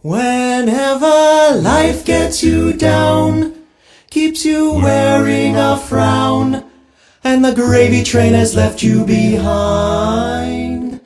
Whenever life gets you down, keeps you wearing a frown, and the gravy train has left you behind.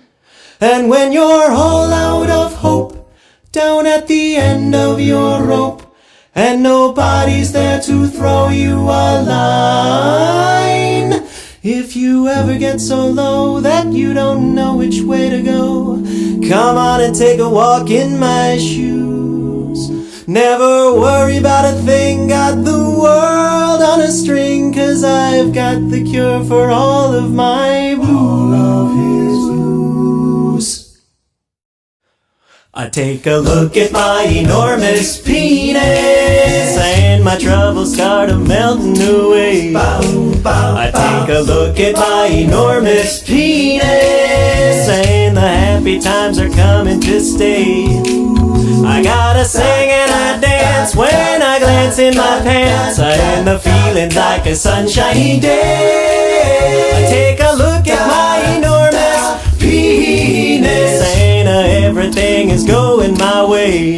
And when you're all out of hope, down at the end of your rope, and nobody's there to throw you a line. If you ever get so low that you don't know which way to go, come on and take a walk in my shoes. Never worry about a thing, got the world on a string, 'cause I've got the cure for all of my blues. All of his blues. I take a look at my enormous penis, and my troubles start melting away. I take a look at my enormous penis, and the happy times are coming to stay. I gotta sing and I dance when I glance in my pants, and the feeling's like a sunshiny day. I take a look at my enormous penis, and everything is going my way.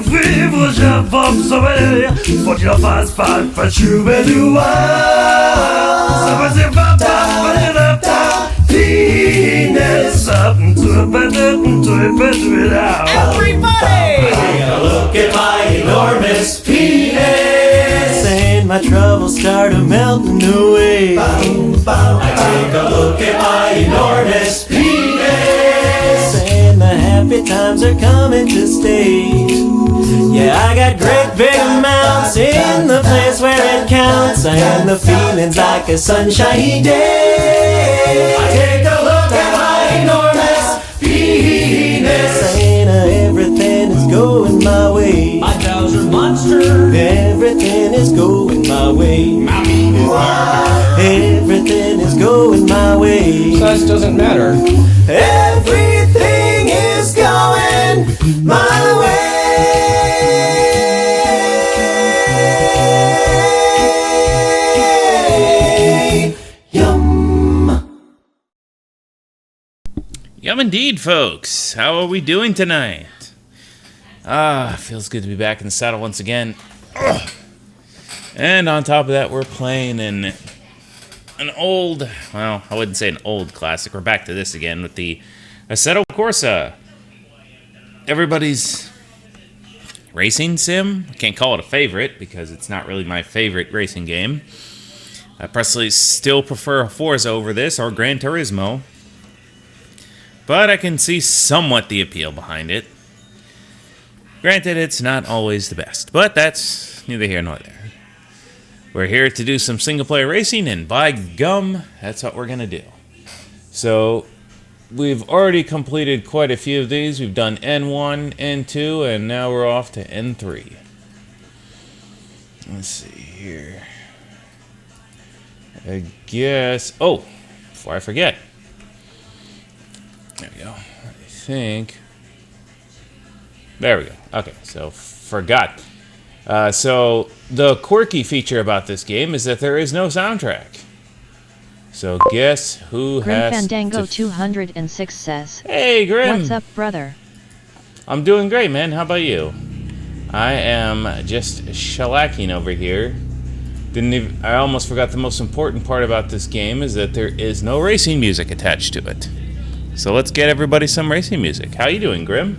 Vivre, je vais me sauver. Faut qu'il en fasse pas, pas chouber du wa. Ça va se va pas, penis up to it out. Everybody! Take a look at my enormous penis, and my troubles start melting away. I take a look at my enormous penis, and the happy times are coming to stay. Yeah, I got great big amounts in the place where it counts, and the feeling's like a sunshiny day. I take a look at my enormous penis, and everything is going my way. My cows are monster. Everything is going my way. My meat is murder. Everything is going my way. Size doesn't matter. Everything is going my way. Yum indeed, folks. How are we doing tonight? Feels good to be back in the saddle once again. Ugh. And on top of that, we're playing an old, well, I wouldn't say an old classic. We're back to this again with the Assetto Corsa. Everybody's racing sim. I can't call it a favorite because it's not really my favorite racing game. I personally still prefer Forza over this, or Gran Turismo. But I can see somewhat the appeal behind it. Granted, it's not always the best, but that's neither here nor there. We're here to do some single-player racing, and by gum, that's what we're going to do. So, we've already completed quite a few of these. We've done N1, N2, and now we're off to N3. Let's see here. I guess... Oh, before I forget. There we go. I think... There we go. Okay, so forgot. So the quirky feature about this game is that there is no soundtrack. So guess who Grim has Fandango 206 says, Hey, Grim. "What's up, brother?" I'm doing great, man. How about you? I am just shellacking over here. I almost forgot the most important part about this game is that there is no racing music attached to it. So let's get everybody some racing music. How you doing, Grim?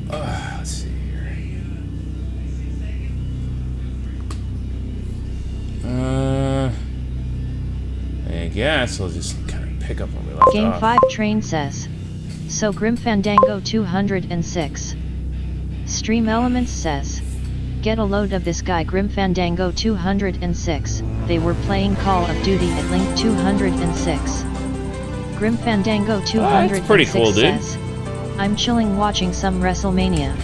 Let's see here. I guess we'll just kind of pick up where we left Game off. 5 Train says, "So Grim Fandango 206. Stream Elements says, "Get a load of this guy Grim Fandango 206. They were playing Call of Duty at Link 206. Grim Fandango 206 that's pretty cool, dude. says, "I'm chilling watching some WrestleMania."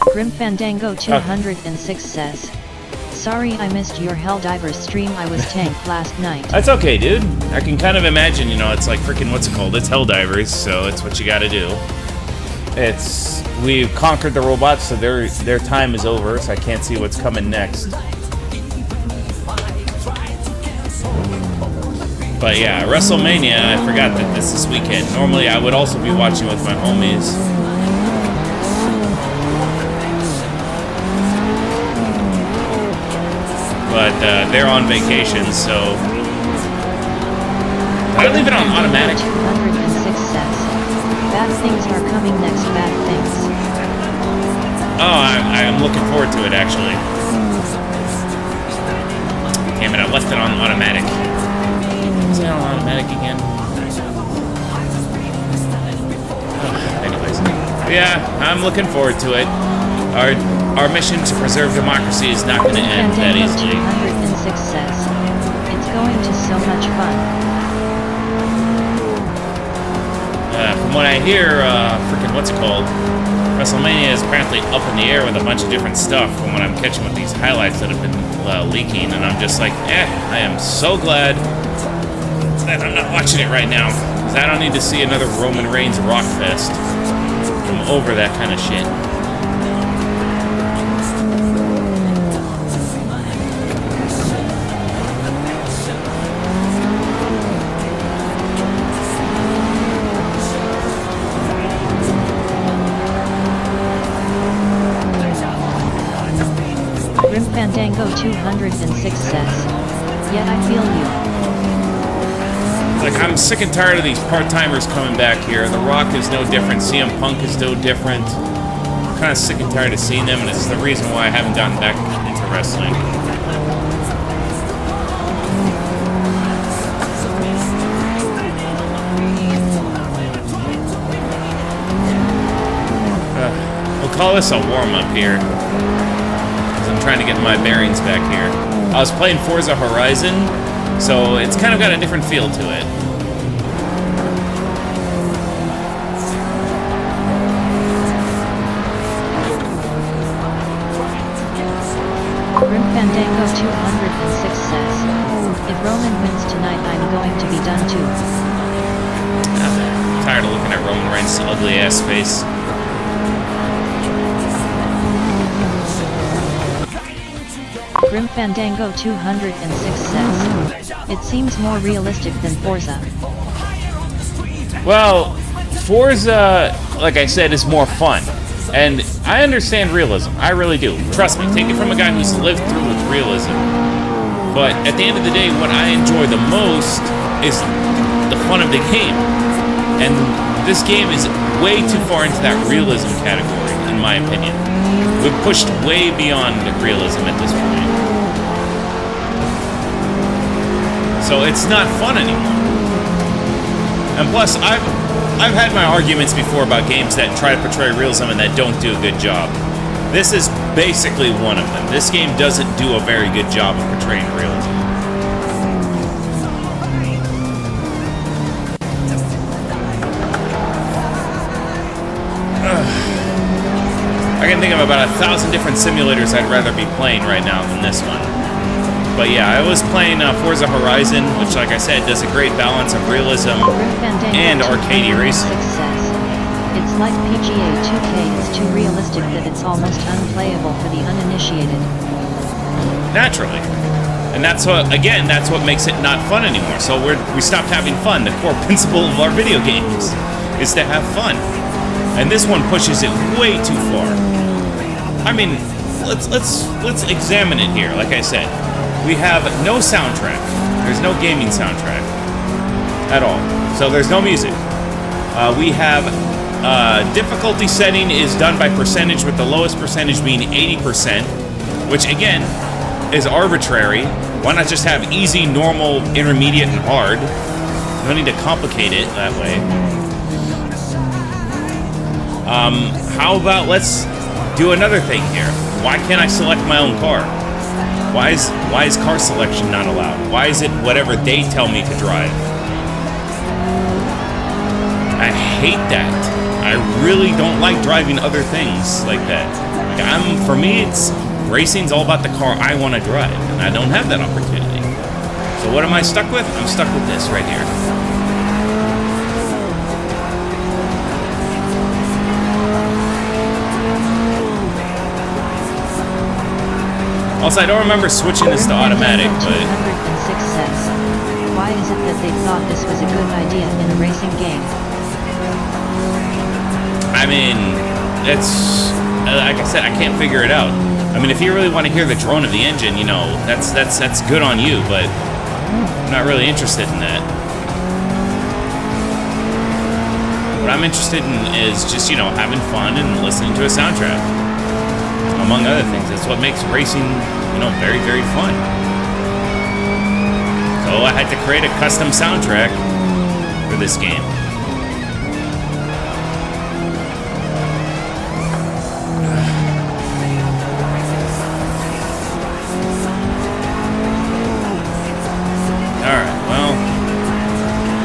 Grim Fandango 206 says, "Sorry I missed your Helldivers stream, I was tanked last night." That's okay, dude. I can kind of imagine, you know, it's like freaking, what's it called? It's Helldivers, so it's what you gotta do. We've conquered the robots, so their time is over, so I can't see what's coming next. But yeah, WrestleMania, I forgot that this weekend. Normally I would also be watching with my homies. But they're on vacation, so... Did I leave it on automatic? 206 says, "Bad things are coming next, bad things." Oh, I'm looking forward to it, actually. Damn it, I left it on automatic. Is it on automatic again? Anyways. Yeah, I'm looking forward to it. Our mission to preserve democracy is not going to end that easily. 206 says, "It's going to so much fun." From what I hear, freaking what's it called? WrestleMania is apparently up in the air with a bunch of different stuff from what I'm catching with these highlights that have been leaking, and I'm just like, I am so glad that I'm not watching it right now, because I don't need to see another Roman Reigns rock fest. I'm over that kind of shit. Grim Fandango 206 says, "Yet I feel you." Like, I'm sick and tired of these part-timers coming back here. The Rock is no different. CM Punk is no different. I'm kind of sick and tired of seeing them, and it's the reason why I haven't gotten back into wrestling. We'll call this a warm-up here, because I'm trying to get my bearings back here. I was playing Forza Horizon, so it's kind of got a different feel to it. Grim Fandango 206 says, "If Roman wins tonight, I'm going to be done too." I'm tired of looking at Roman Reigns' ugly ass face. Grim Fandango 206 says, "It seems more realistic than Forza." Well, Forza, like I said, is more fun. And I understand realism. I really do. Trust me, take it from a guy who's lived through with realism. But at the end of the day, what I enjoy the most is the fun of the game. And this game is way too far into that realism category, in my opinion. We've pushed way beyond realism at this point. So it's not fun anymore. And plus, I've had my arguments before about games that try to portray realism and that don't do a good job. This is basically one of them. This game doesn't do a very good job of portraying realism. I can think of about 1,000 different simulators I'd rather be playing right now than this one. But yeah, I was playing Forza Horizon, which, like I said, does a great balance of realism and arcade racing. It's like PGA 2K is too realistic that it's almost unplayable for the uninitiated. Naturally. And that's what, again, that's what makes it not fun anymore. So we stopped having fun. The core principle of our video games is to have fun. And this one pushes it way too far. I mean, let's examine it here. Like I said, we have no soundtrack. There's no gaming soundtrack at all. So there's no music. We have difficulty setting is done by percentage, with the lowest percentage being 80%, which again is arbitrary. Why not just have easy, normal, intermediate, and hard? No need to complicate it that way. How about let's do another thing here? Why can't I select my own car? Why is car selection not allowed? Why is it whatever they tell me to drive? I hate that. I really don't like driving other things like that. For me, it's racing's all about the car I want to drive, and I don't have that opportunity. So what am I stuck with? I'm stuck with this right here. Also, I don't remember switching this to automatic, but 206 says, why is it that they thought this was a good idea in a racing game? I mean, it's like I said, I can't figure it out. I mean, if you really want to hear the drone of the engine, you know, that's good on you, but I'm not really interested in that. What I'm interested in is just, you know, having fun and listening to a soundtrack. Among other things, that's what makes racing, you know, very, very fun. So I had to create a custom soundtrack for this game. Alright, well,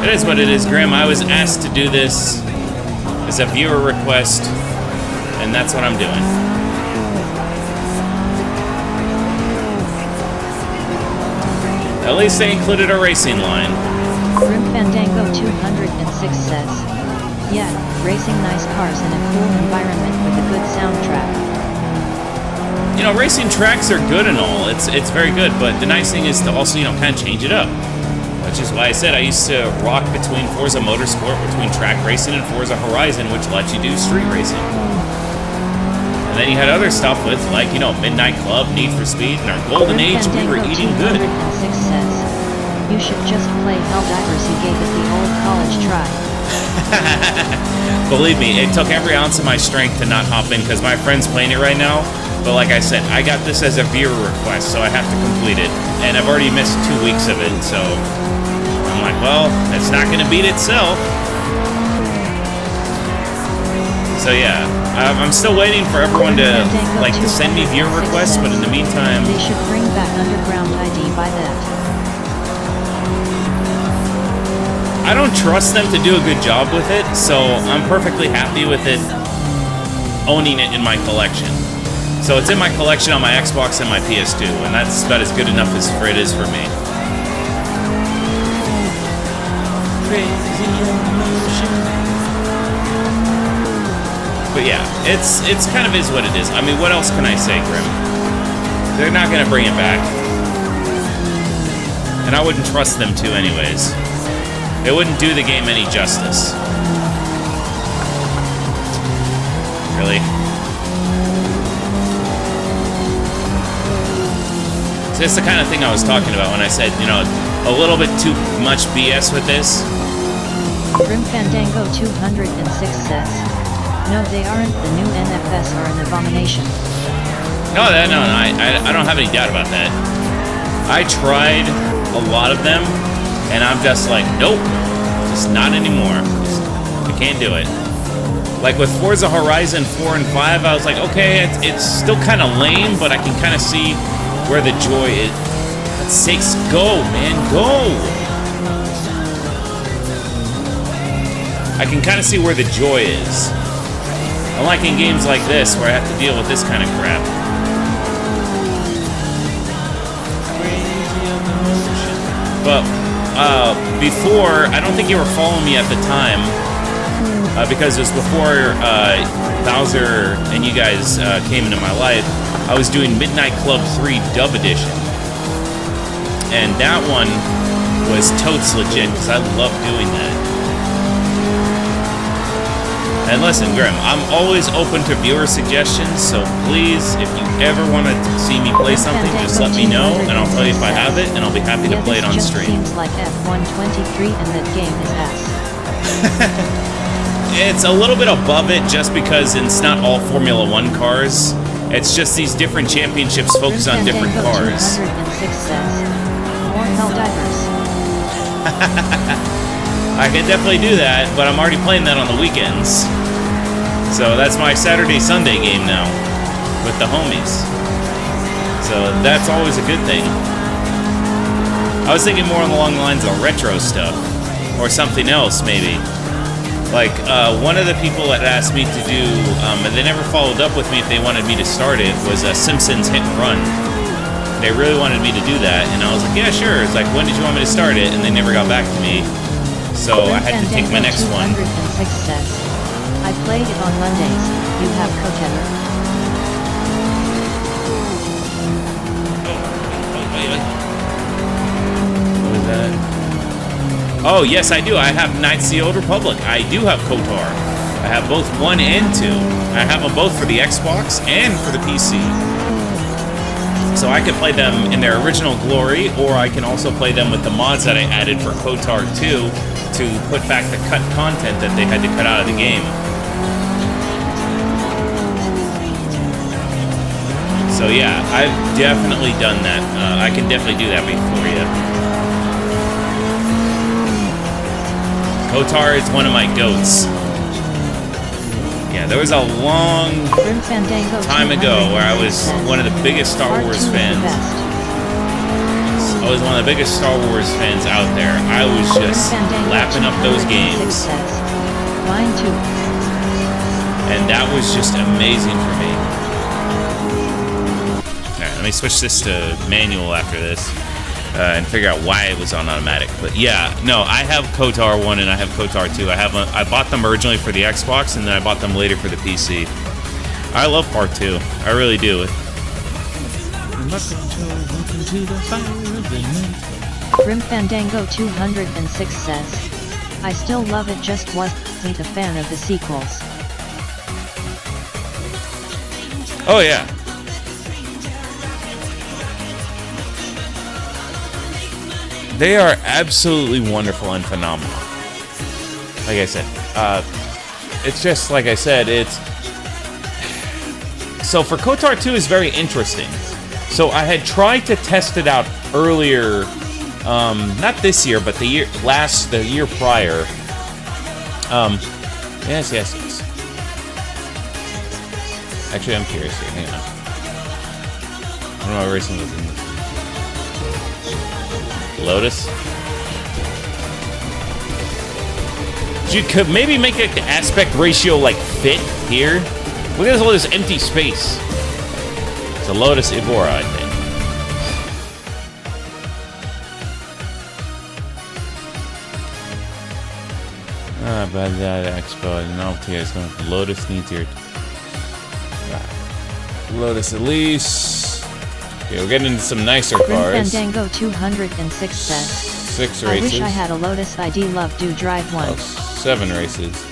it is what it is, Grim. I was asked to do this as a viewer request, and that's what I'm doing. At least they included a racing line. Grim Fandango 206 says, yeah, racing nice cars in a cool environment with a good soundtrack. You know, racing tracks are good and all. It's very good, but the nice thing is to also, you know, kind of change it up. Which is why I said I used to rock between Forza Motorsport, between track racing, and Forza Horizon, which lets you do street racing. And then you had other stuff with, like, you know, Midnight Club, Need for Speed, and our golden age, we were eating good. 206 says, you should just play Helldivers. You gave it the old college try. Believe me, it took every ounce of my strength to not hop in, because my friend's playing it right now. But like I said, I got this as a viewer request, so I have to complete it. And I've already missed 2 weeks of it, so I'm like, well, it's not going to beat itself. So yeah, I'm still waiting for everyone to, like, to send me viewer requests, but in the meantime... They should bring back Underground ID by that. I don't trust them to do a good job with it, so I'm perfectly happy with it, owning it in my collection. So it's in my collection on my Xbox and my PS2, and that's about as good enough as for it is for me. But yeah, it's kind of is what it is. I mean, what else can I say, Grim? They're not gonna bring it back. And I wouldn't trust them to anyways. It wouldn't do the game any justice. Really? So it's the kind of thing I was talking about when I said, you know, a little bit too much BS with this. Grim Fandango 206 says, no, they aren't. The new NFS are an abomination. No, I don't have any doubt about that. I tried a lot of them, and I'm just like, nope, just not anymore. I can't do it. Like with Forza Horizon 4 and 5, I was like, okay, it's still kind of lame, but I can kind of see where the joy is. For God's sakes, go, man, go! I can kind of see where the joy is. Unlike in games like this, where I have to deal with this kind of crap. But before, I don't think you were following me at the time, because it was before Bowser and you guys came into my life. I was doing Midnight Club 3 Dub Edition. And that one was totes legit, because I love doing that. And listen, Grim, I'm always open to viewer suggestions, so please, if you ever want to see me play something, just let me know, and I'll tell you if I have it, and I'll be happy to play it on stream. Seems like F123 and that game is ass. It's a little bit above it, just because it's not all Formula 1 cars. It's just these different championships focus on different cars. 206 says, more Helldivers. I can definitely do that, but I'm already playing that on the weekends. So that's my Saturday, Sunday game now, with the homies. So that's always a good thing. I was thinking more along the lines of retro stuff, or something else maybe. Like, one of the people that asked me to do, and they never followed up with me if they wanted me to start it, was Simpsons Hit and Run. They really wanted me to do that, and I was like, yeah, sure. It's like, when did you want me to start it? And they never got back to me. So I had to take my next one. 206 says, I played it on Mondays. You have Cotether? What is that? Oh, yes, I do. I have Knights of the Old Republic. I do have KOTOR. I have both 1 and 2. I have them both for the Xbox and for the PC. So I can play them in their original glory, or I can also play them with the mods that I added for KOTOR 2 to put back the cut content that they had to cut out of the game. So yeah, I've definitely done that. I can definitely do that before you. KOTOR is one of my goats. Yeah, there was a long time ago where I was one of the biggest Star Wars fans. I was one of the biggest Star Wars fans out there. I was just lapping up those games. Mine too. And that was just amazing for me. Alright, let me switch this to manual after this. And figure out why it was on automatic. But yeah, no, I have KOTOR 1 and I have KOTOR 2. I bought them originally for the Xbox, and then I bought them later for the PC. I love Part 2. I really do. Grim Fandango 206 says, I still love it, just wasn't a fan of the sequels. Oh yeah. They are absolutely wonderful and phenomenal. Like I said, it's just like I said. It's so for KOTOR 2 is very interesting. So I had tried to test it out earlier, not this year, but the year prior. Yes. Actually, I'm curious here. Hang on. I don't know what racing was in this. Lotus. You could maybe make the aspect ratio like fit here. Look at all this empty space. It's a Lotus Evora, I think. But that expo novelty is going to Lotus needs your Lotus Elise. Okay, we're getting into some nicer cars. Fandango 206 says, 6 races. I wish I had a Lotus ID. Love do drive one. Oh, 7 races.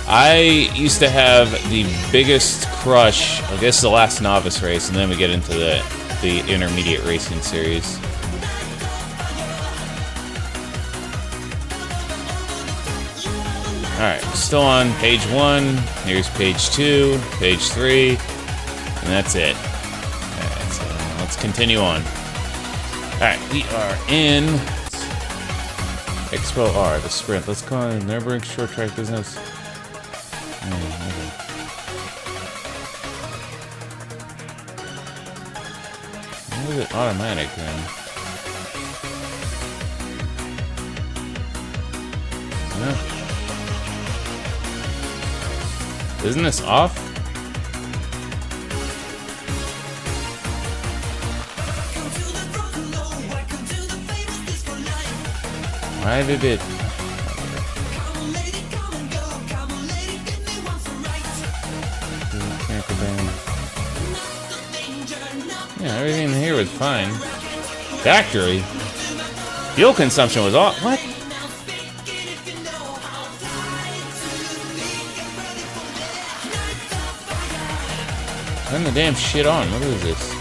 I used to have the biggest crush. I guess the last novice race, and then we get into the intermediate racing series. All right, still on page 1. Here's page 2, page 3, and that's it. Let's continue on. Alright, we are in Expo R, the sprint. Let's call it Nürburgring Short Track Business. Why is it automatic then? Yeah. Isn't this off? Why did it? Yeah, everything here was fine. Factory? Fuel consumption was off. What? Turn the damn shit on. What is this?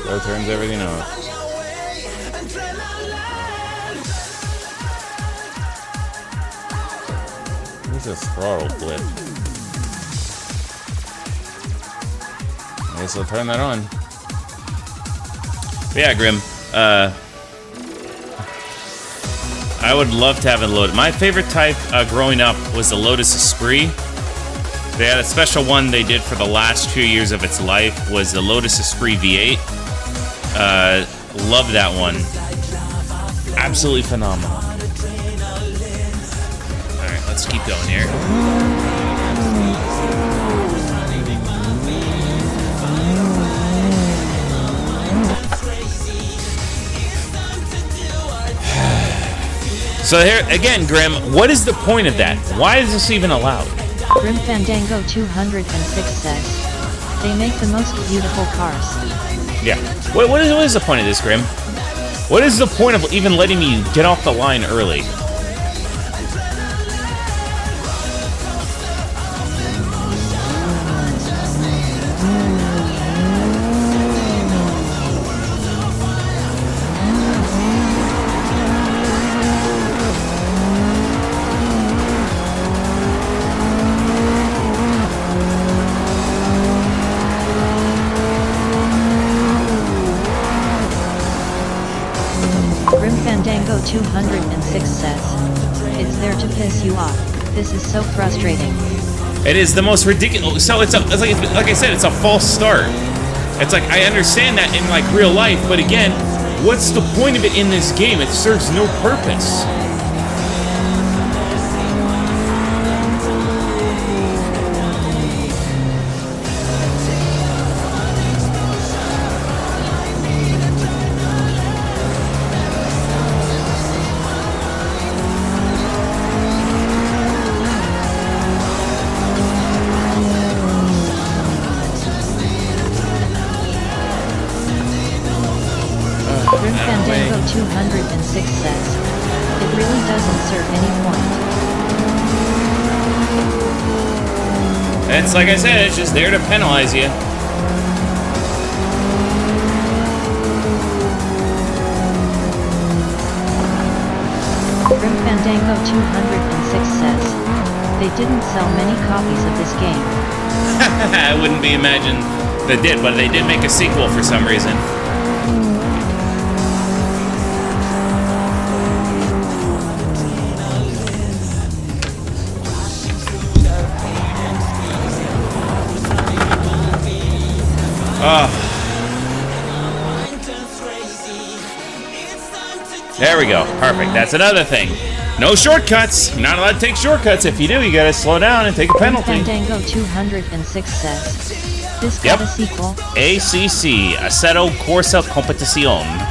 So turns everything off. This is a throttle flip. I guess I'll turn that on. But yeah, Grim. I would love to have it loaded. My favorite type growing up was the Lotus Esprit. They had a special one they did for the last few years of its life, was the Lotus Esprit V8. Love that one. Absolutely phenomenal. Alright, let's keep going here. So here, again, Grim, what is the point of that? Why is this even allowed? Grim Fandango 206 says, they make the most beautiful cars. Yeah. What is the point of this, Grim? What is the point of even letting me get off the line early? Grim Fandango 206 says, it's there to piss you off. This is so frustrating. It is the most ridiculous. So it's like I said, it's a false start. It's like, I understand that in like real life, but again, what's the point of it in this game? It serves no purpose. Grim Fandango 206 says, it really doesn't serve any point. It's like I said, it's just there to penalize you. Grim Fandango 206 says, they didn't sell many copies of this game. I wouldn't be imagined they did, but they did make a sequel for some reason. There we go. Perfect. That's another thing. No shortcuts. You're not allowed to take shortcuts. If you do, you gotta slow down and take a Grim penalty. Fandango 206 says, this got a sequel. ACC, Assetto Corsa Competizione.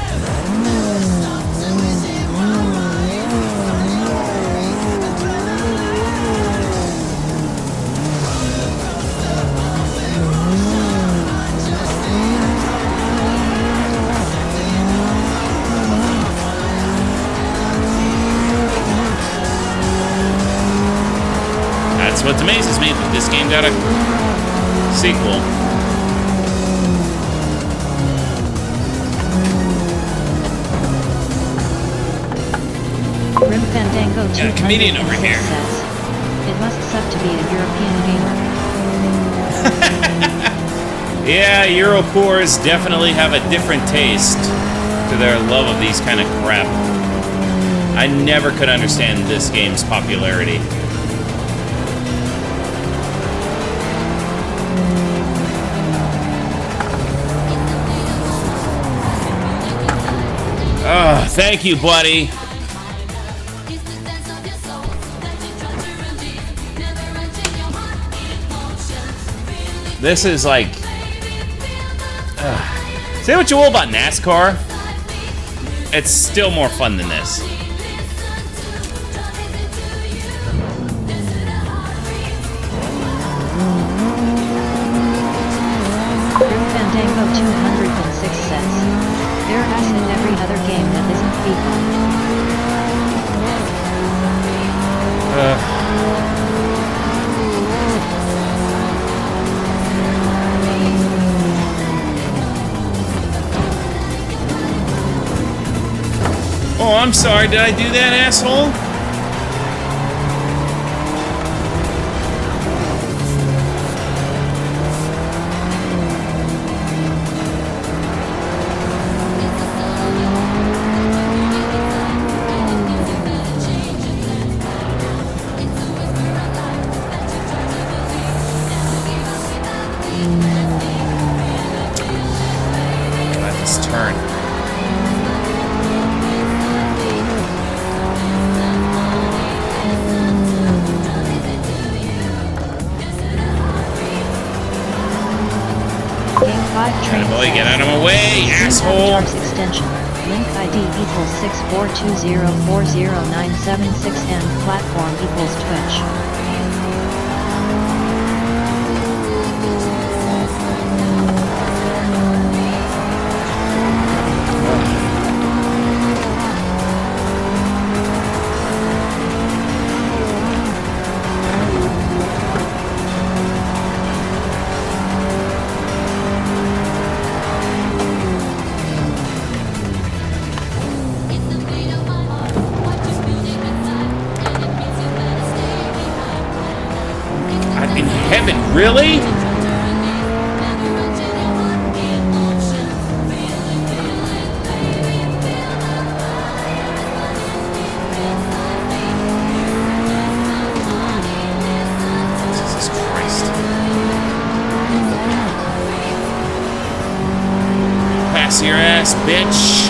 That's what amazes me. This game got a sequel. Grim Fandango 206 Got a comedian over here. says, it must suck to be a European gamer. Yeah, Europoors definitely have a different taste to their love of these kind of crap. I never could understand this game's popularity. Oh, thank you, buddy. This is like... say what you will about NASCAR, it's still more fun than this. Grim Fandango 206 says, they're ass in every other game that isn't Oh, I'm sorry, did I do that, asshole? boy, get out of my way, Sim asshole! Avatars extension. Link ID equals 6420409776 and platform equals Twitch. In heaven, really? Jesus Christ. Pass your ass, bitch.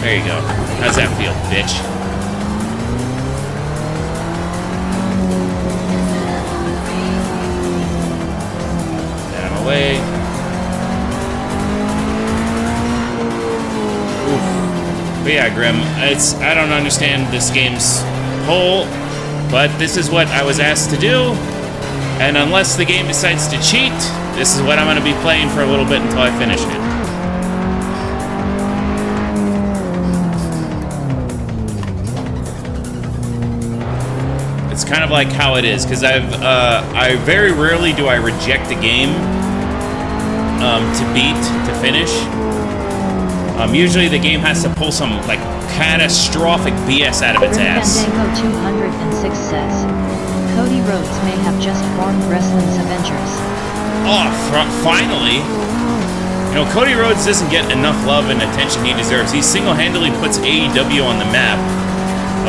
There you go. How's that feel, bitch? Get out of my way. Oof. But yeah, Grim, I don't understand this game's whole, but this is what I was asked to do. And unless the game decides to cheat, this is what I'm going to be playing for a little bit until I finish it. It's kind of like how it is, because I very rarely do I reject a game to finish. Usually the game has to pull some like catastrophic BS out of its ass. Fandango 206 says, Cody Rhodes may have just formed Wrestling's Avengers. Oh, finally! You know, Cody Rhodes doesn't get enough love and attention he deserves. He single-handedly puts AEW on the map.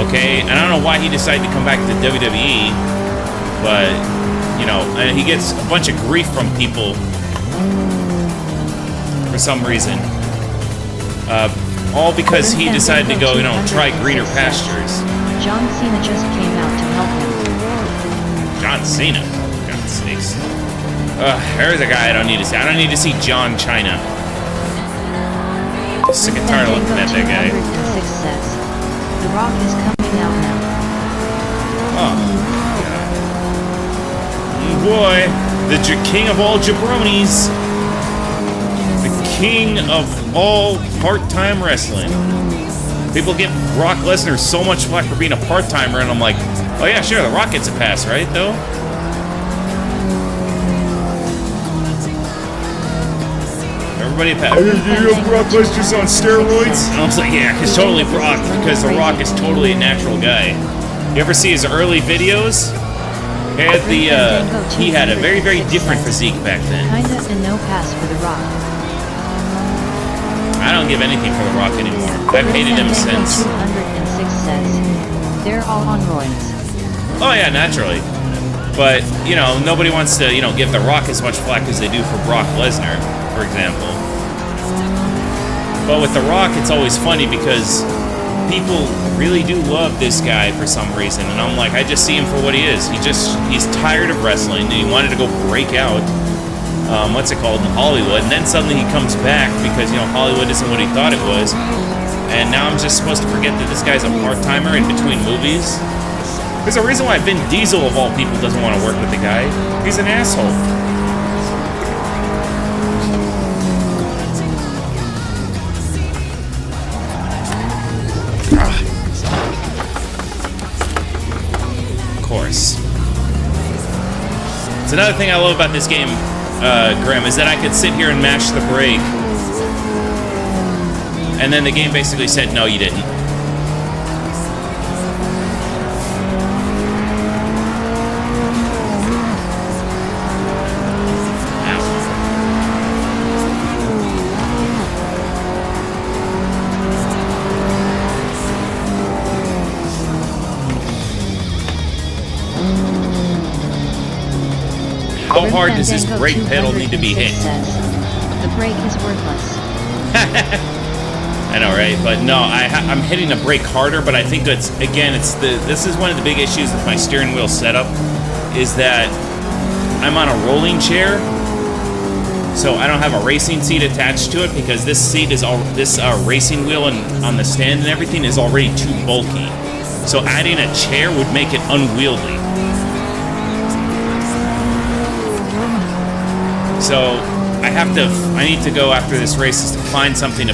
Okay, and I don't know why he decided to come back to WWE, but, you know, he gets a bunch of grief from people for some reason. All because he decided to go, you know, try greener pastures. John Cena just came out to help him. John Cena? For God's sakes. There's a guy I don't need to see. I don't need to see John China. Sick and tired of looking at that guy. 206 says, The Rock is coming out now. Oh, God. Boy, the king of all jabronis. The king of all part-time wrestling. People give Brock Lesnar so much flack for being a part-timer, and I'm like, oh yeah, sure, The Rock gets a pass, right, though? Everybody a pass. Brock Lesnar's on steroids? And I was like, yeah, it's totally Brock, because The Rock is totally a natural guy. You ever see his early videos? He had a very, very different physique back then. Kinda and no pass for The Rock. I don't give anything for The Rock anymore. I've hated him since. 206 says, they're all on roids. Oh yeah, naturally. But, you know, nobody wants to, you know, give The Rock as much flack as they do for Brock Lesnar, for example. But with The Rock, it's always funny because people really do love this guy for some reason. And I'm like, I just see him for what he is. He's tired of wrestling and he wanted to go break out, in Hollywood. And then suddenly he comes back because, you know, Hollywood isn't what he thought it was. And now I'm just supposed to forget that this guy's a part-timer in between movies. There's a reason why Vin Diesel, of all people, doesn't want to work with the guy. He's an asshole. Of course. It's another thing I love about this game, Grim, is that I could sit here and mash the brake. And then the game basically said, no, you didn't. How hard does this brake pedal need to be hit? Says, the brake is worthless. I know, right? But no, I'm hitting the brake harder, but I think it's, again, this is one of the big issues with my steering wheel setup, is that I'm on a rolling chair, so I don't have a racing seat attached to it because this seat is racing wheel and on the stand and everything is already too bulky. So adding a chair would make it unwieldy. So I need to go after this race to find something to.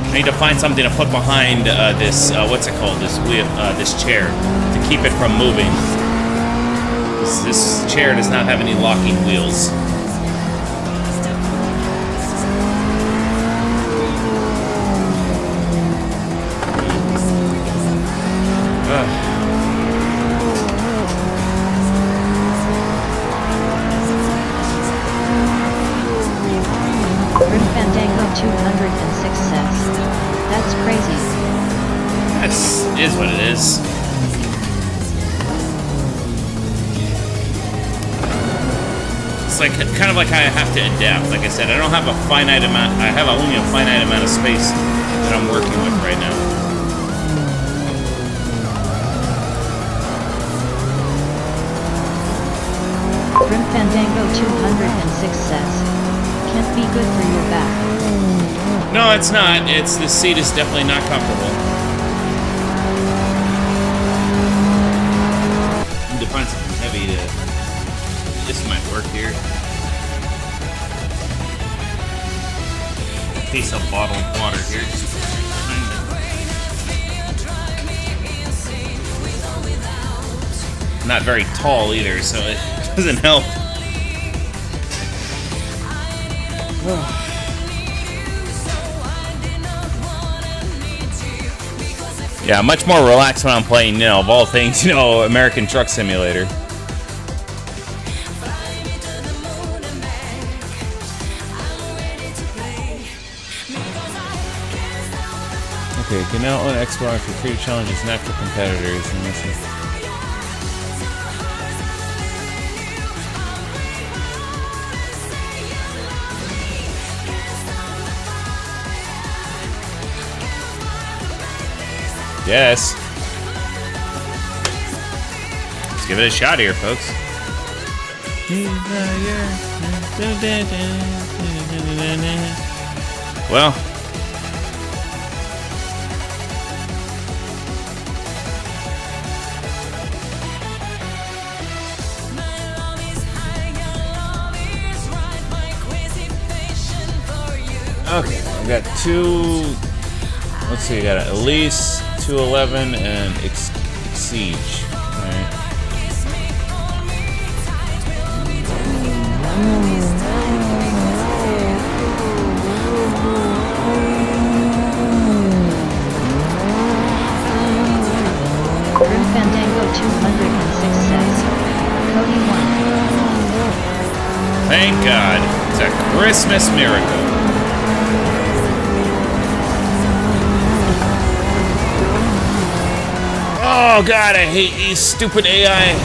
I need to find something to put behind this. What's it called? This wheel, this chair, to keep it from moving. This chair does not have any locking wheels. Grim Fandango 206 says, "That's crazy." That is what it is. It's like kind of like I have to adapt. Like I said, I don't have a finite amount. I have only a finite amount of space that I'm working with right now. Grim Fandango 206 says, "Can't be good for your back." No, it's not. The seat is definitely not comfortable. I need to find something heavy to. This might work here. A case of bottled water here. Not very tall either, so it doesn't help. Yeah, much more relaxed when I'm playing, of all things, American Truck Simulator. Okay, can now own Xbox for free challenges, not for competitors. And this is. Yes. Let's give it a shot here, folks. Well. Okay, I got two. Let's see, I got at least 211 and Siege. Alright. Grim Fandango 206 says, "Cody won." Thank God. It's a Christmas miracle. Oh God, I hate these stupid AI.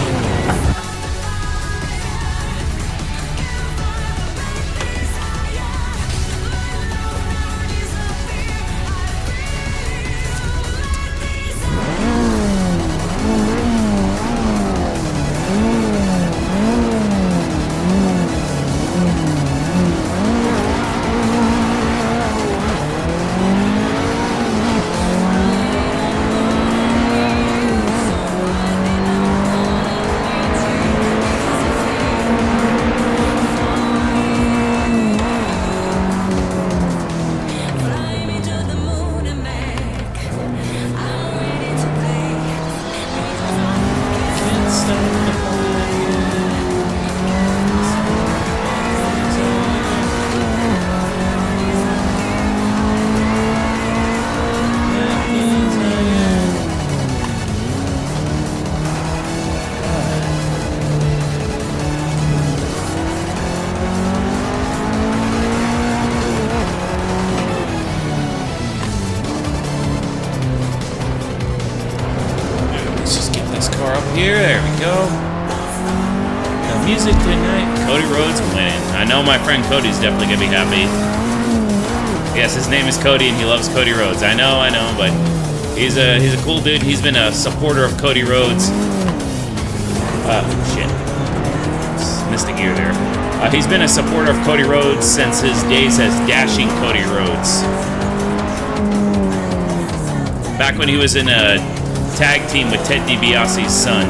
Here, there we go. The music tonight. Cody Rhodes winning. I know my friend Cody's definitely gonna be happy. Yes, his name is Cody, and he loves Cody Rhodes. I know, but he's a cool dude. He's been a supporter of Cody Rhodes. Shit. Missed a gear there. He's been a supporter of Cody Rhodes since his days as Dashing Cody Rhodes. Back when he was in a tag team with Ted DiBiase's son.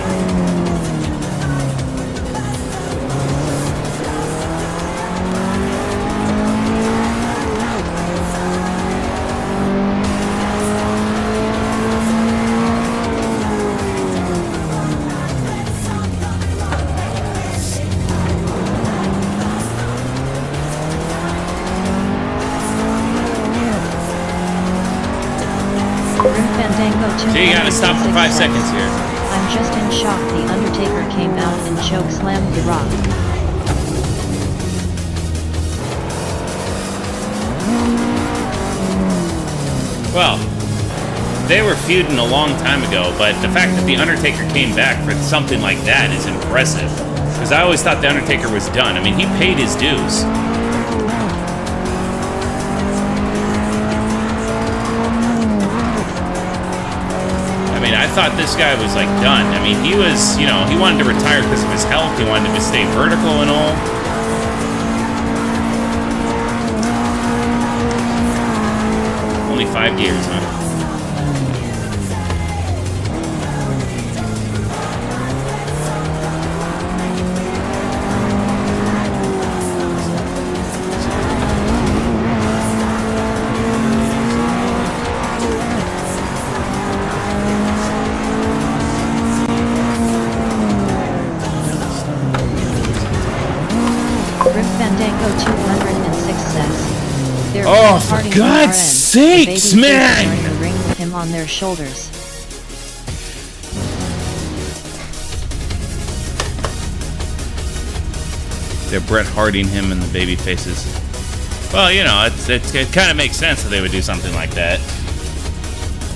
So you gotta stop for 5 seconds here. I'm just in shock. The Undertaker came out and chokeslammed The Rock. Well, they were feuding a long time ago, but the fact that The Undertaker came back for something like that is impressive. Because I always thought The Undertaker was done. I mean, he paid his dues. I thought this guy was like done. I mean, he was, you know, he wanted to retire because of his health. He wanted to stay vertical and all. Only 5 gears, huh? Oh, for God's sakes, man! The ring with him on their shoulders. They're Bret Harding him and the baby faces. Well, you know, it kind of makes sense that they would do something like that.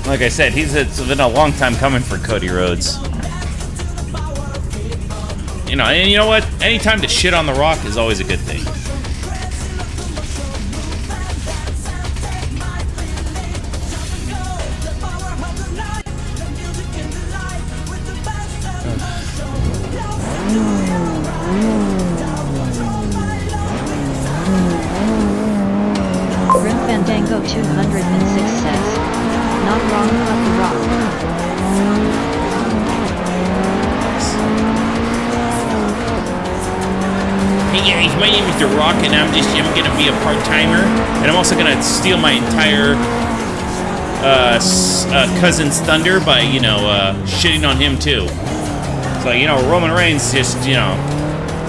Like I said, it's been a long time coming for Cody Rhodes. You know, and you know what? Anytime to shit on The Rock is always a good thing. Fandango 206 says, not wrong, but The Rock. Hey guys, my name is The Rock, and I'm gonna be a part-timer, and I'm also gonna steal my entire cousin's thunder by, you know, shitting on him too. So, you know, Roman Reigns just, you know,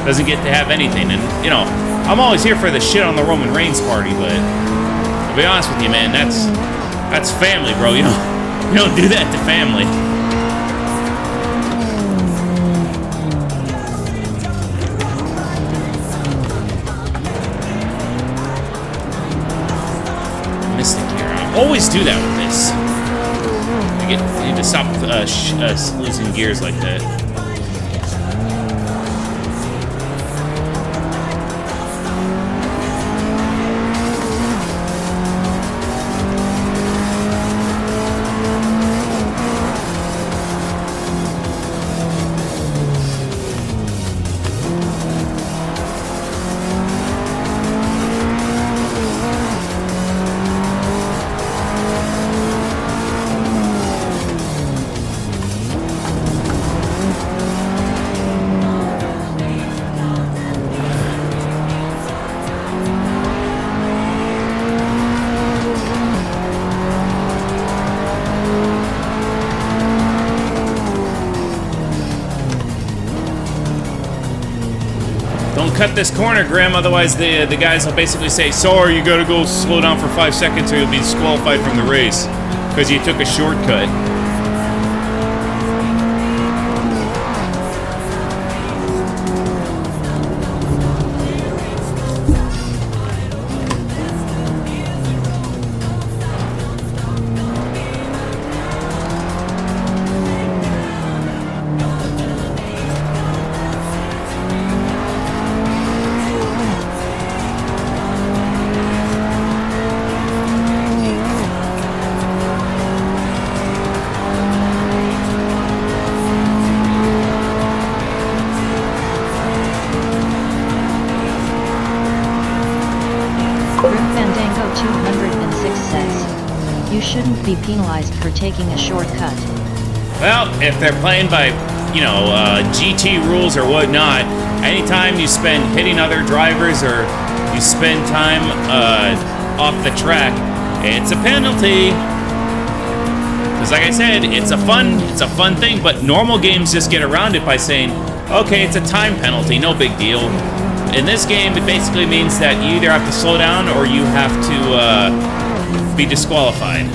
doesn't get to have anything, and, you know, I'm always here for the shit on the Roman Reigns party, but to be honest with you, man, that's family, bro. You don't do that to family. Mystic here. I always do that with this. I need to stop losing gears like that. Cut this corner, Graham, otherwise the guys will basically say, sorry, you gotta go slow down for 5 seconds or you'll be disqualified from the race because you took a shortcut. 206 says, you shouldn't be penalized for taking a shortcut. Well, if they're playing by, GT rules or whatnot, anytime you spend hitting other drivers or you spend time off the track, it's a penalty. Because like I said, it's a fun thing, but normal games just get around it by saying, okay, it's a time penalty, no big deal. In this game, it basically means that you either have to slow down or you have to be disqualified.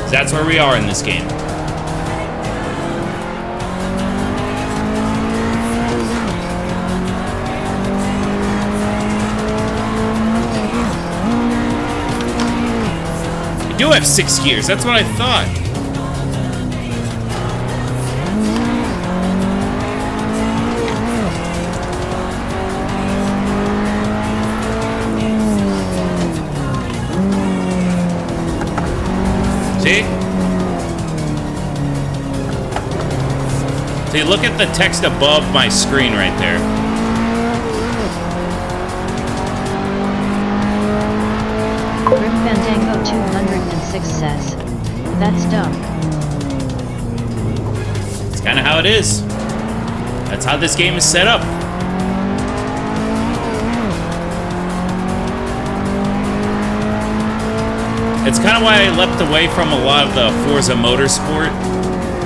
That's where we are in this game. I do have 6 gears, that's what I thought. See? See, look at the text above my screen right there. Grim Fandango 206 says, that's dumb. It's kind of how it is. That's how this game is set up. It's kind of why I leapt away from a lot of the Forza Motorsport.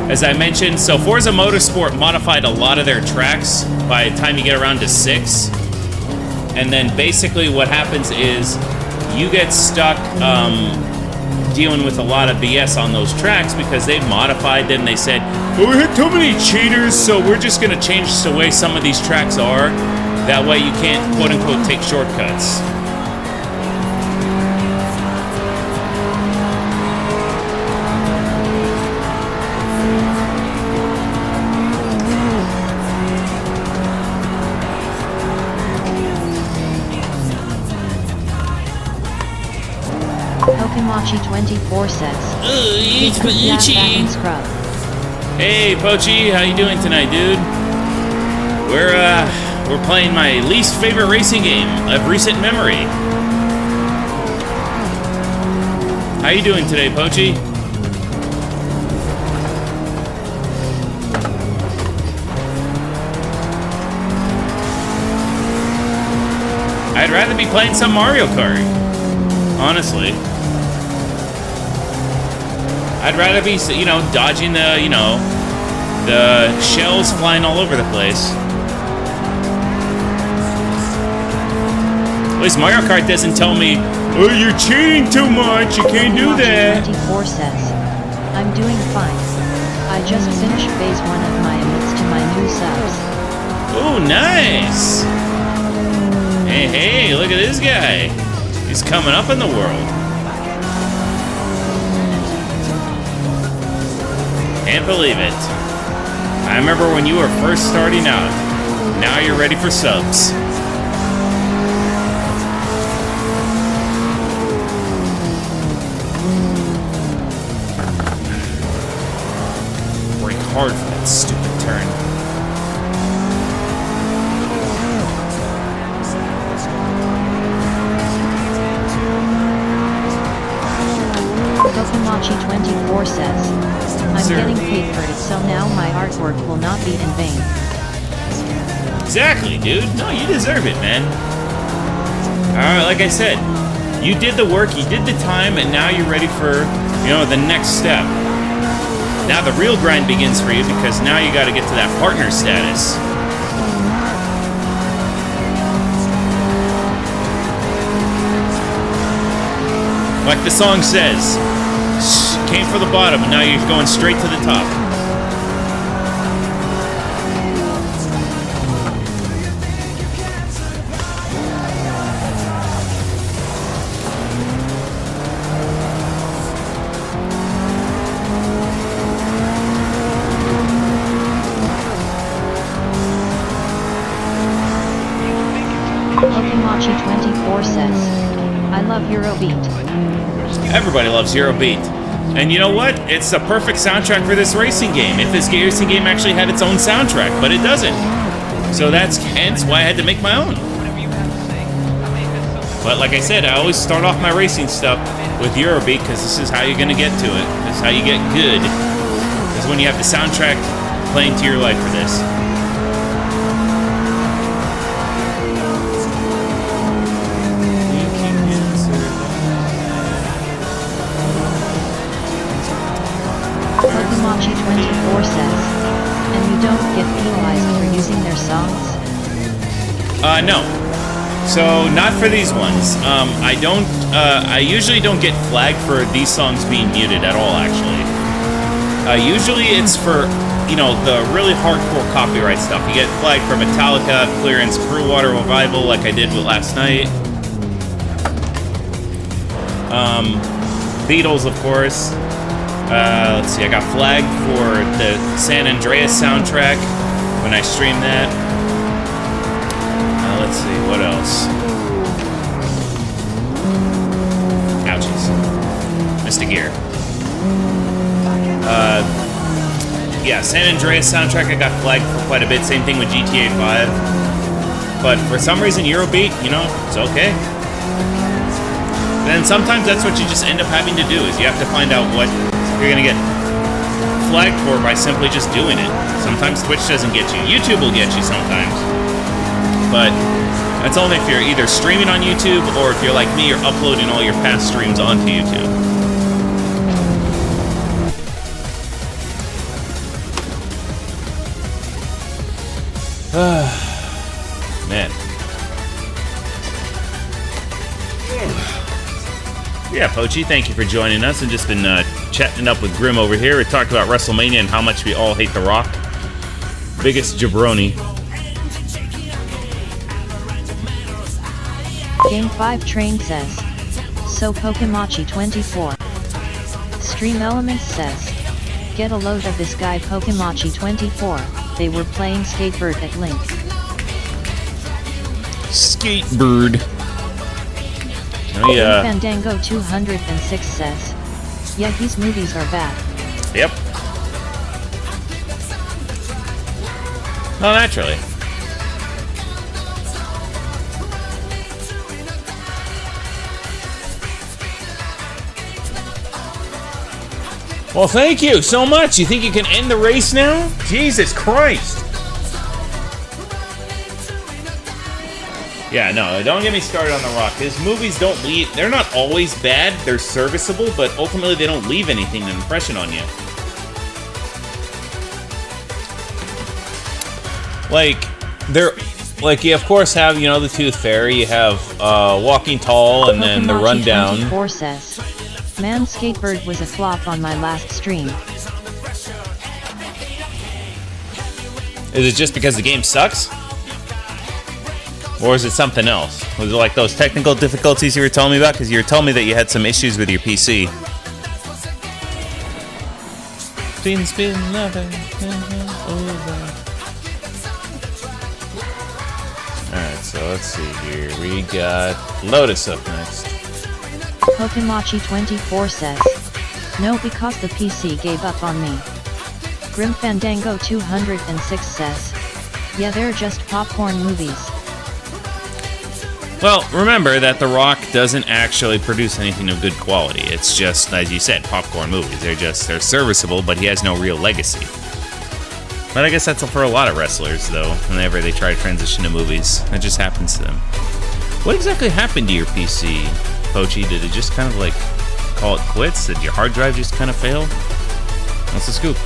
As I mentioned, so Forza Motorsport modified a lot of their tracks by the time you get around to 6. And then basically what happens is you get stuck dealing with a lot of BS on those tracks because they've modified them. They said, oh, we had too many cheaters, so we're just going to change the way some of these tracks are. That way you can't, quote-unquote, take shortcuts. Pokemochi24 says, It's "Good that Pochi. fucking scrub." Hey, Pochi, how you doing tonight, dude? We're playing my least favorite racing game of recent memory. How you doing today, Pochi? I'd rather be playing some Mario Kart, honestly. I'd rather be, dodging the shells flying all over the place. At least Mario Kart doesn't tell me, oh, you're cheating too much, you can't do that. 24 says, I'm doing fine. I just finished phase 1 of my amidst to my new subs. Oh, nice. Hey, look at this guy. He's coming up in the world. Can't believe it. I remember when you were first starting out. Now you're ready for subs. Brake hard for that stupid turn. Pokemachi24 says, I'm getting paid for it, so now my artwork will not be in vain. Exactly, dude. No, you deserve it, man. Alright, like I said, you did the work, you did the time, and now you're ready for, the next step. Now the real grind begins for you because now you gotta get to that partner status. Like the song says, came for the bottom, and now you're going straight to the top. Pokemachi24 says, I love Eurobeat. Everybody loves Eurobeat. And you know what? It's the perfect soundtrack for this racing game. If this racing game actually had its own soundtrack, but it doesn't. So that's hence why I had to make my own. But like I said, I always start off my racing stuff with Eurobeat because this is how you're gonna get to it. This is how you get good. Is when you have the soundtrack playing to your life for this. Pokemachi24 says, and you don't get penalized for using their songs? No. So not for these ones. I don't. I usually don't get flagged for these songs being muted at all. Actually, usually it's for the really hardcore copyright stuff. You get flagged for Metallica, Clearance, Clearwater Revival, like I did with last night. Beatles, of course. Let's see. I got flagged for the San Andreas soundtrack when I streamed that. Let's see, what else? Ouchies. Missed a gear. Yeah, San Andreas soundtrack I got flagged for quite a bit. Same thing with GTA 5. But for some reason, Eurobeat, it's okay. Then sometimes that's what you just end up having to do, is you have to find out what you're gonna get flagged for by simply just doing it. Sometimes Twitch doesn't get you. YouTube will get you sometimes. But that's only if you're either streaming on YouTube or if you're like me, you're uploading all your past streams onto YouTube. Man. Yeah, Pochi, thank you for joining us. I've just been chatting up with Grim over here. We talked about WrestleMania and how much we all hate The Rock. Biggest jabroni. Game 5 Train says, so Pokemachi24. Stream Elements says, get a load of this guy Pokemachi24, they were playing Skatebird at Link. Skatebird. Oh yeah. Fandango 206 says, yeah, these movies are bad. Yep. Well, naturally. Well, thank you so much. You think you can end the race now? Jesus Christ. Yeah, no, don't get me started on The Rock. His movies don't leave... They're not always bad. They're serviceable, but ultimately they don't leave an impression on you. Like, they're... Like, you of course have, the Tooth Fairy, you have Walking Tall, and then The Rundown. Pokemachi24 says, man, Skatebird was a flop on my last stream. Is it just because the game sucks? Or is it something else? Was it like those technical difficulties you were telling me about? Because you were telling me that you had some issues with your PC. Spin, over. Alright, so let's see here. We got Lotus up next. Pokemachi24 says, no, because the PC gave up on me. Grim Fandango 206 says, yeah, they're just popcorn movies. Well, remember that The Rock doesn't actually produce anything of good quality. It's just, as you said, popcorn movies. They're serviceable, but he has no real legacy. But I guess that's for a lot of wrestlers, though, whenever they try to transition to movies. That just happens to them. What exactly happened to your PC, Pochi? Did it just kind of, like, call it quits? Did your hard drive just kind of fail? What's the scoop?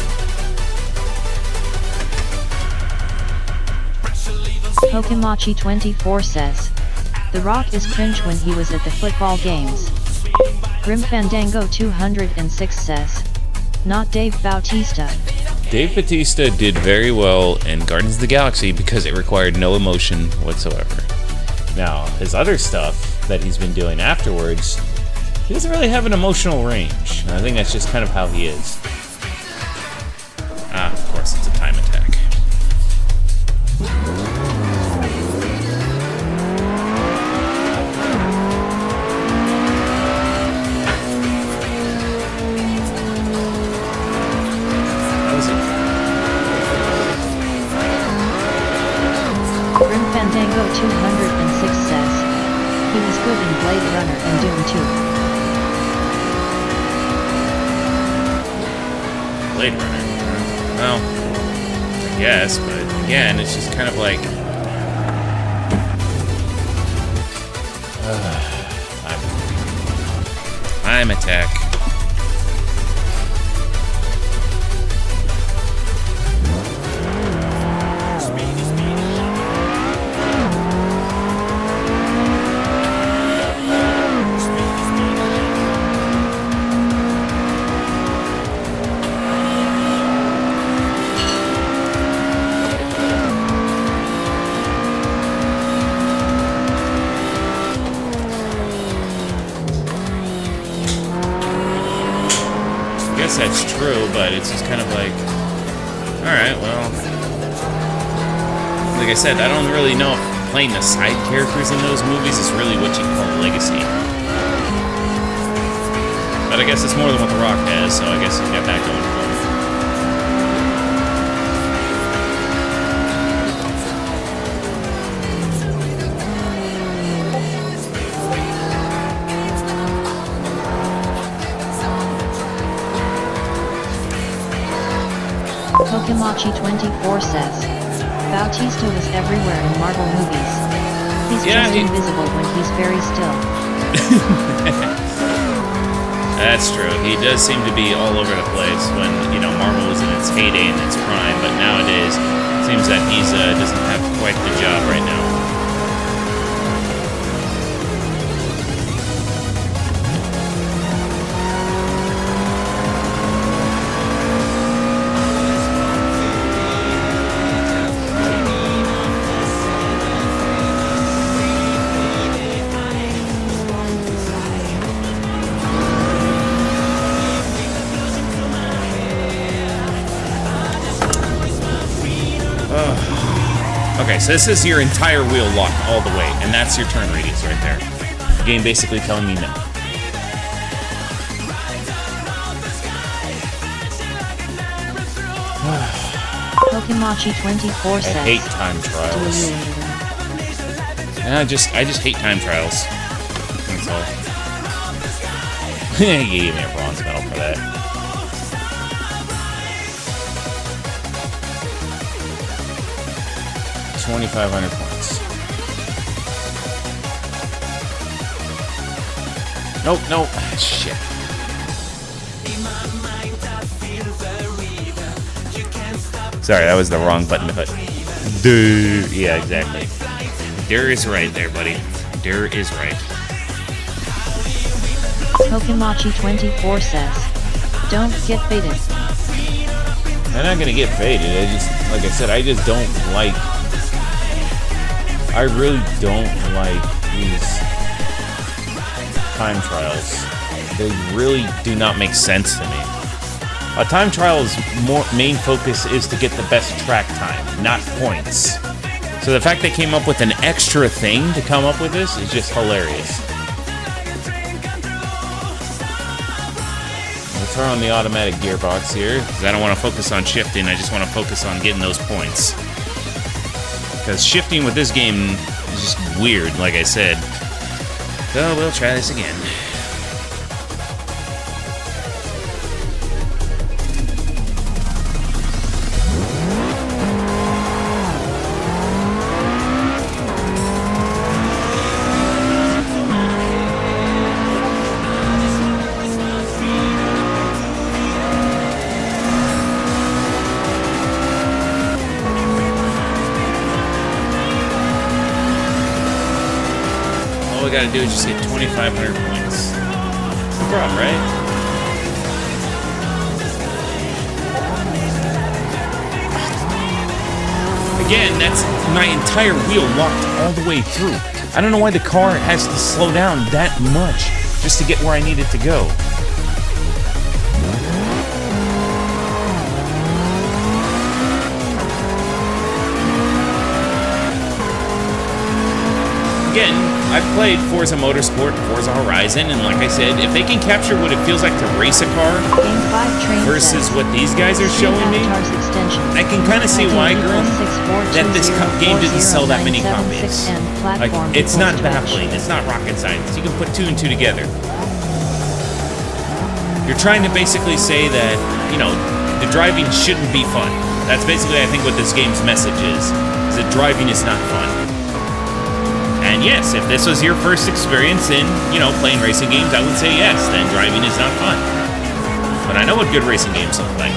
Pokemachi24 says, The Rock is cringe when he was at the football games. Grim Fandango 206 says, not Dave Bautista. Dave Bautista did very well in Guardians of the Galaxy because it required no emotion whatsoever. Now, his other stuff that he's been doing afterwards, he doesn't really have an emotional range. And I think that's just kind of how he is. Ah, of course, it's a time attack. Grim Fandango 206 says, He was good in Blade Runner and Doom 2. Blade Runner. Well, I guess, but again, it's just kind of like... Time attack. I guess that's true, but it's just kind of like, alright, well, like I said, I don't really know if playing the side characters in those movies is really what you call a legacy. But I guess it's more than what The Rock has, so I guess he's got that going for him. Pokemachi24 says, Bautista was everywhere in Marvel movies. He's just invisible when he's very still. That's true. He does seem to be all over the place when, you know, Marvel was in its heyday and its prime, but nowadays, it seems that he's doesn't have quite the job right now. Okay, so this is your entire wheel locked all the way, and that's your turn radius right there. The game basically telling me no. Pokemachi24 says, I hate time trials. I just hate time trials. That's all. You gave me a bronze medal for that. $2,500 points. Nope, nope. Shit. Sorry, that was the wrong button to hit. Duh. Yeah, exactly. Durr is right there, buddy. Durr is right. Pokemachi24 says, don't get faded. I'm not gonna get faded. I just, like I said, I just don't like... I really don't like these time trials. They really do not make sense to me. A time trial's main focus is to get the best track time, not points. So the fact they came up with an extra thing to come up with this is just hilarious. We'll turn on the automatic gearbox here, because I don't want to focus on shifting, I just want to focus on getting those points. Because shifting with this game is just weird, like I said. So we'll try this again. All we gotta do is just get 2,500 points. No problem, right? Again, that's my entire wheel locked all the way through. I don't know why the car has to slow down that much just to get where I need it to go. again, I've played Forza Motorsport and Forza Horizon, and like I said, if they can capture what it feels like to race a car Game 5 train versus says, what these guys are Stream showing me, Avatar's extension. I can kind of see why, ID Grim, that this game didn't sell that many 642040976 copies. and Like, platform it's not equals baffling. Twitch. It's not rocket science. You can put 2 and 2 together. You're trying to basically say that, you know, the driving shouldn't be fun. That's basically, I think, what this game's message is that driving is not fun. And yes, if this was your first experience in, you know, playing racing games, I would say yes, then driving is not fun. But I know what good racing games look like.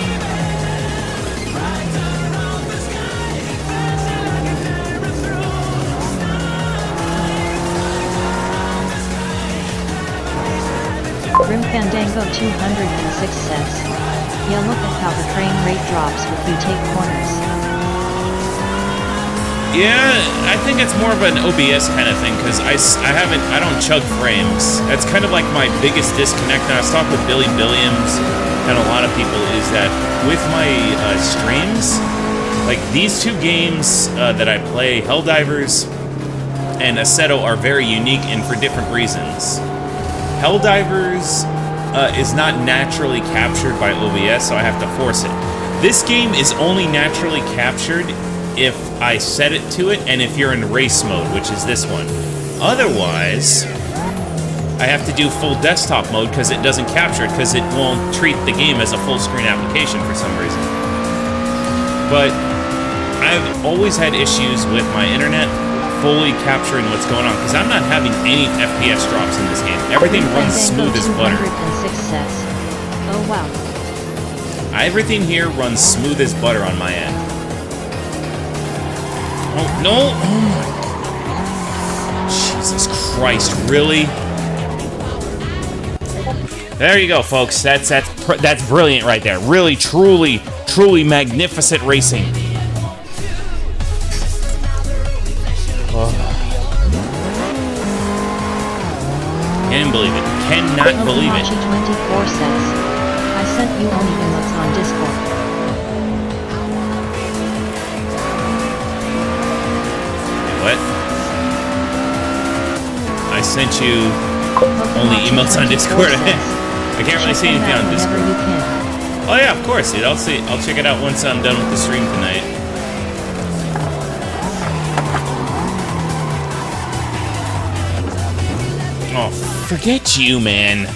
Grim Fandango 206 says, yeah, look at how the frame rate drops when you take corners. Yeah, I think it's more of an OBS kind of thing, because I don't chug frames. That's kind of like my biggest disconnect, and I was talking with Billy Billiams and a lot of people, is that with my streams, like these 2 games that I play, Helldivers and Assetto, are very unique and for different reasons. Helldivers is not naturally captured by OBS, so I have to force it. This game is only naturally captured if I set it to it, and if you're in race mode, which is this one. Otherwise, I have to do full desktop mode because it doesn't capture it, because it won't treat the game as a full screen application for some reason. But I've always had issues with my internet fully capturing what's going on, because I'm not having any FPS drops in this game. Everything runs smooth as butter. 206 says, oh wow. Everything here runs smooth as butter on my end. Oh, no! Oh my God. Jesus Christ, really? There you go, folks. That's brilliant right there. Really, truly, truly magnificent racing. Oh. Can't believe it. Cannot believe it. Okomachi24 says, I sent you only emotes on Discord. What? I sent you only emotes on Discord. I can't really see anything on Discord. Oh yeah, of course, dude. I'll check it out once I'm done with the stream tonight. Oh, forget you, man.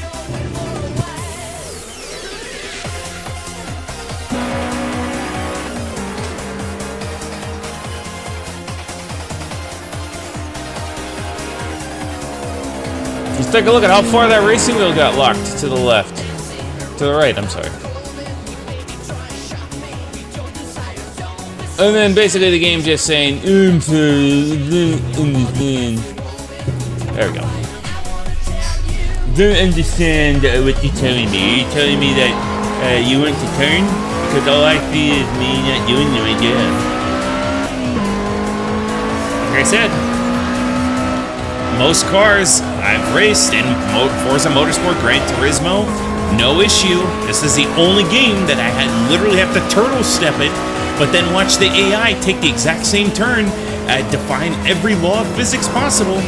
Let's take a look at how far that racing wheel got locked to the left. To the right, I'm sorry. And then basically the game just saying, there we go. Don't understand what you're telling me. You're telling me that you want to turn? Because all I see is me not doing my job. Like I said, most cars I've raced in Forza Motorsport Gran Turismo, no issue. This is the only game that I literally have to turtle step it, but then watch the AI take the exact same turn, define every law of physics possible.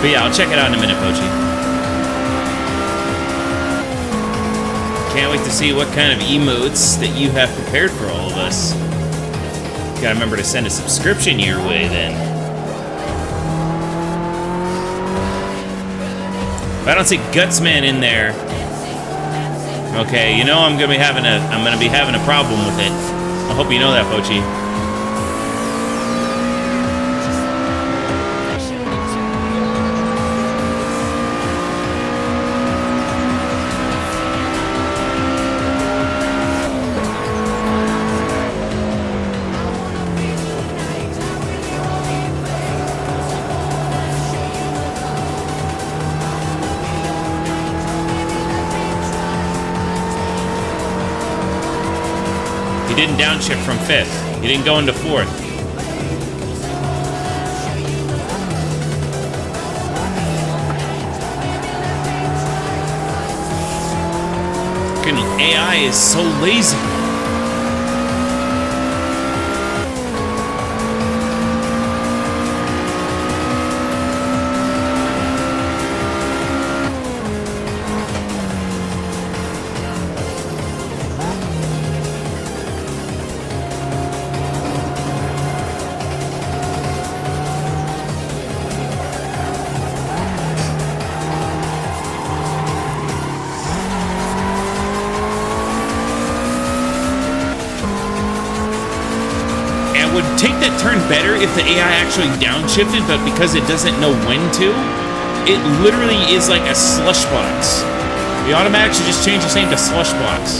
But yeah, I'll check it out in a minute, Pochi. Can't wait to see what kind of emotes that you have prepared for all of us. Gotta remember to send a subscription your way then. If I don't see Gutsman in there, okay, you know I'm gonna be having a problem with it. I hope you know that, Pochi. He didn't downshift from 5th. He didn't go into 4th. freaking AI is so lazy. Would take that turn better if the AI actually downshifted, but because it doesn't know when to, it literally is like a slush box. The automatic should just change its name to slush box.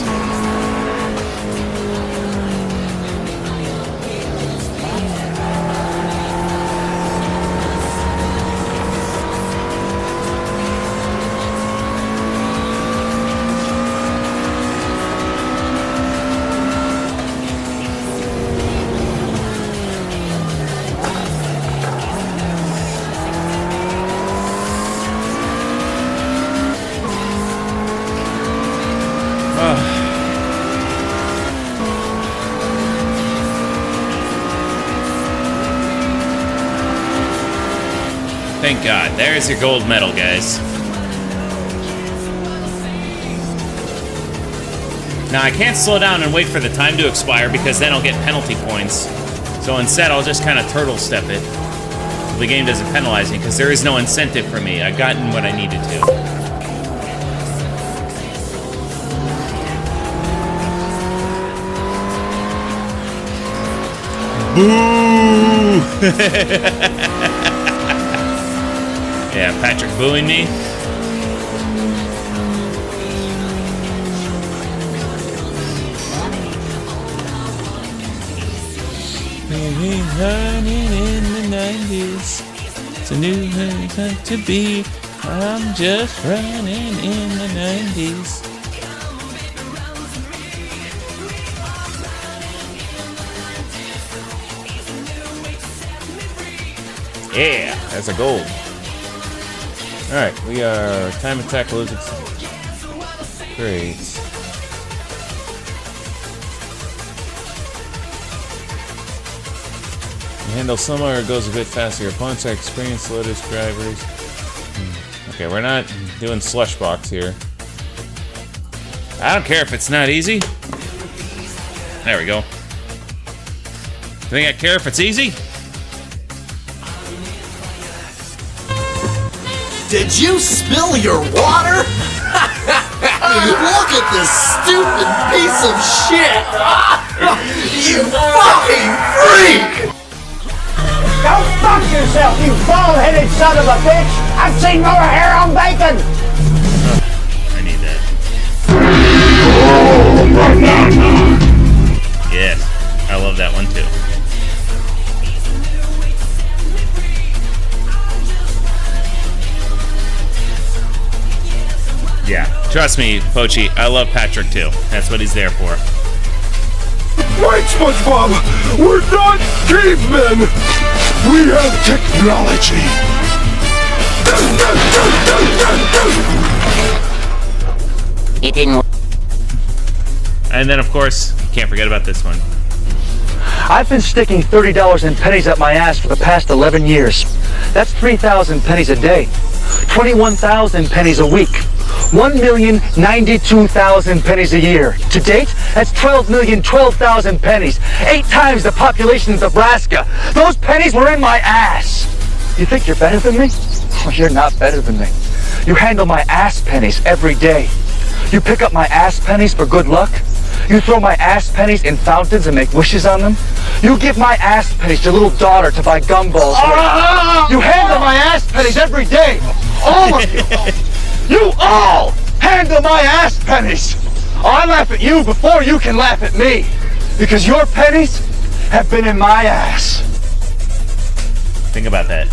Thank God. There's your gold medal, guys. Now, I can't slow down and wait for the time to expire because then I'll get penalty points. So instead, I'll just kind of turtle step it. The game doesn't penalize me because there is no incentive for me. I've gotten what I needed to. Boo! Yeah, Patrick booing me. Running in the 90s. It's a new time to be. I'm just running in the 90s. Yeah, that's a gold. Alright, we are time attack logic. Great. You handle slower or goes a bit faster. Your opponents are experienced Lotus drivers. Okay, we're not doing slush box here. I don't care if it's not easy. There we go. Think I care if it's easy? Did you spill your water? Look at this stupid piece of shit! You fucking freak! Go fuck yourself, you bald-headed son of a bitch! I've seen more hair on bacon! I need that. Yes, I love that one too. Yeah, trust me, Pochi, I love Patrick too. That's what he's there for. Wait, SpongeBob! We're not cavemen! We have technology! It didn't. And then, of course, can't forget about this one. I've been sticking $30 in pennies up my ass for the past 11 years. That's 3,000 pennies a day. 21,000 pennies a week. 1,092,000 pennies a year. To date, that's 12,012,000 pennies. 8 times the population of Nebraska. Those pennies were in my ass. You think you're better than me? Well, you're not better than me. You handle my ass pennies every day. You pick up my ass pennies for good luck. You throw my ass pennies in fountains and make wishes on them. You give my ass pennies to your little daughter to buy gumballs with. You handle my ass pennies every day. All of you. You all handle my ass pennies. I laugh at you before you can laugh at me. Because your pennies have been in my ass. Think about that.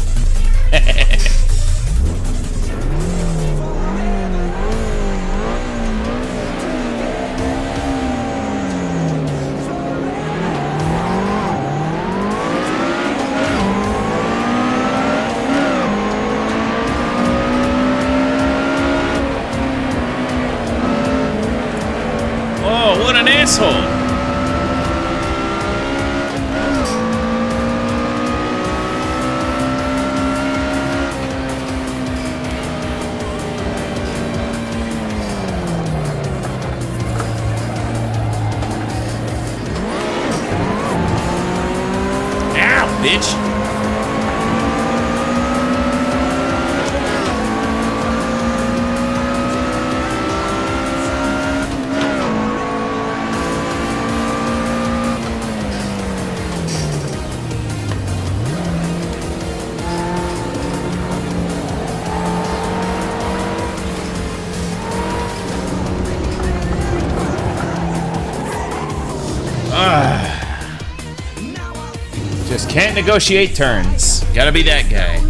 asshole. Ow, bitch. Just can't negotiate turns. Gotta be that guy.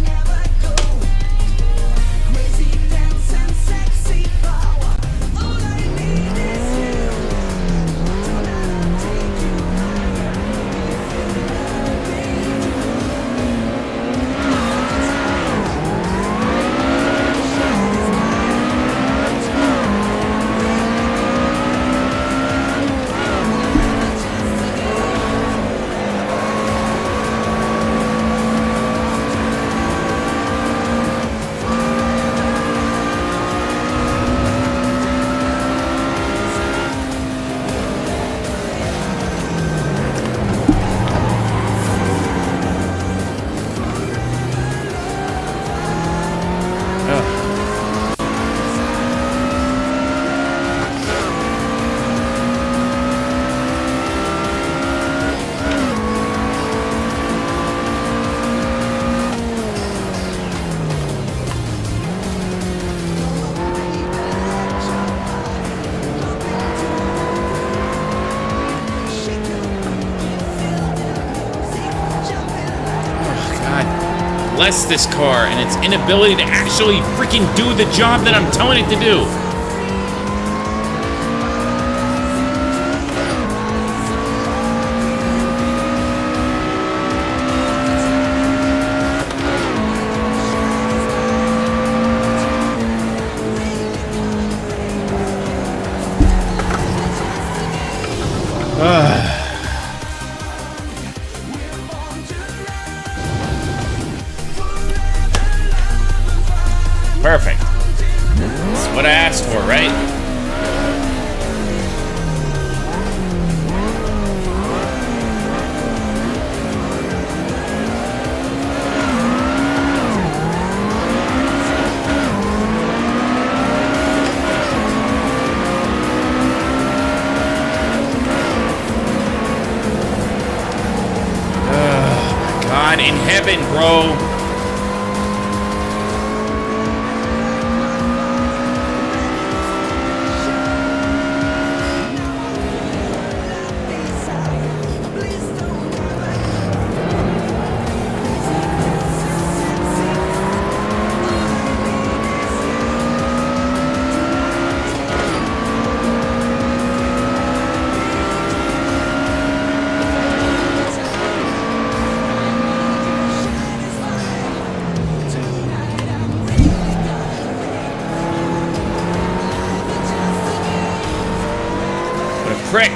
Bless this car and its inability to actually freaking do the job that I'm telling it to do. Perfect. That's what I asked for, right? God in heaven, bro. Prick.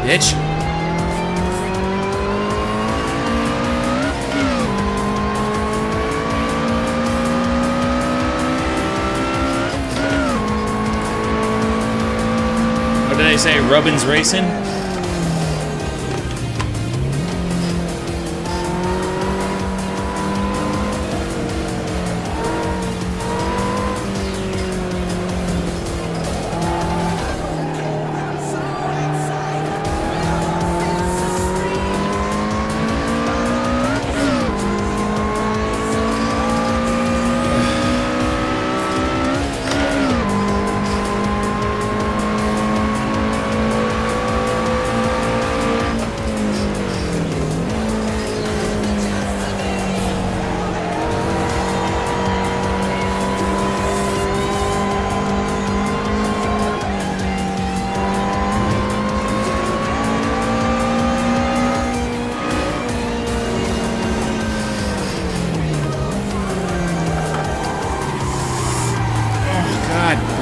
Bitch. What did they say? Rubbin's racing?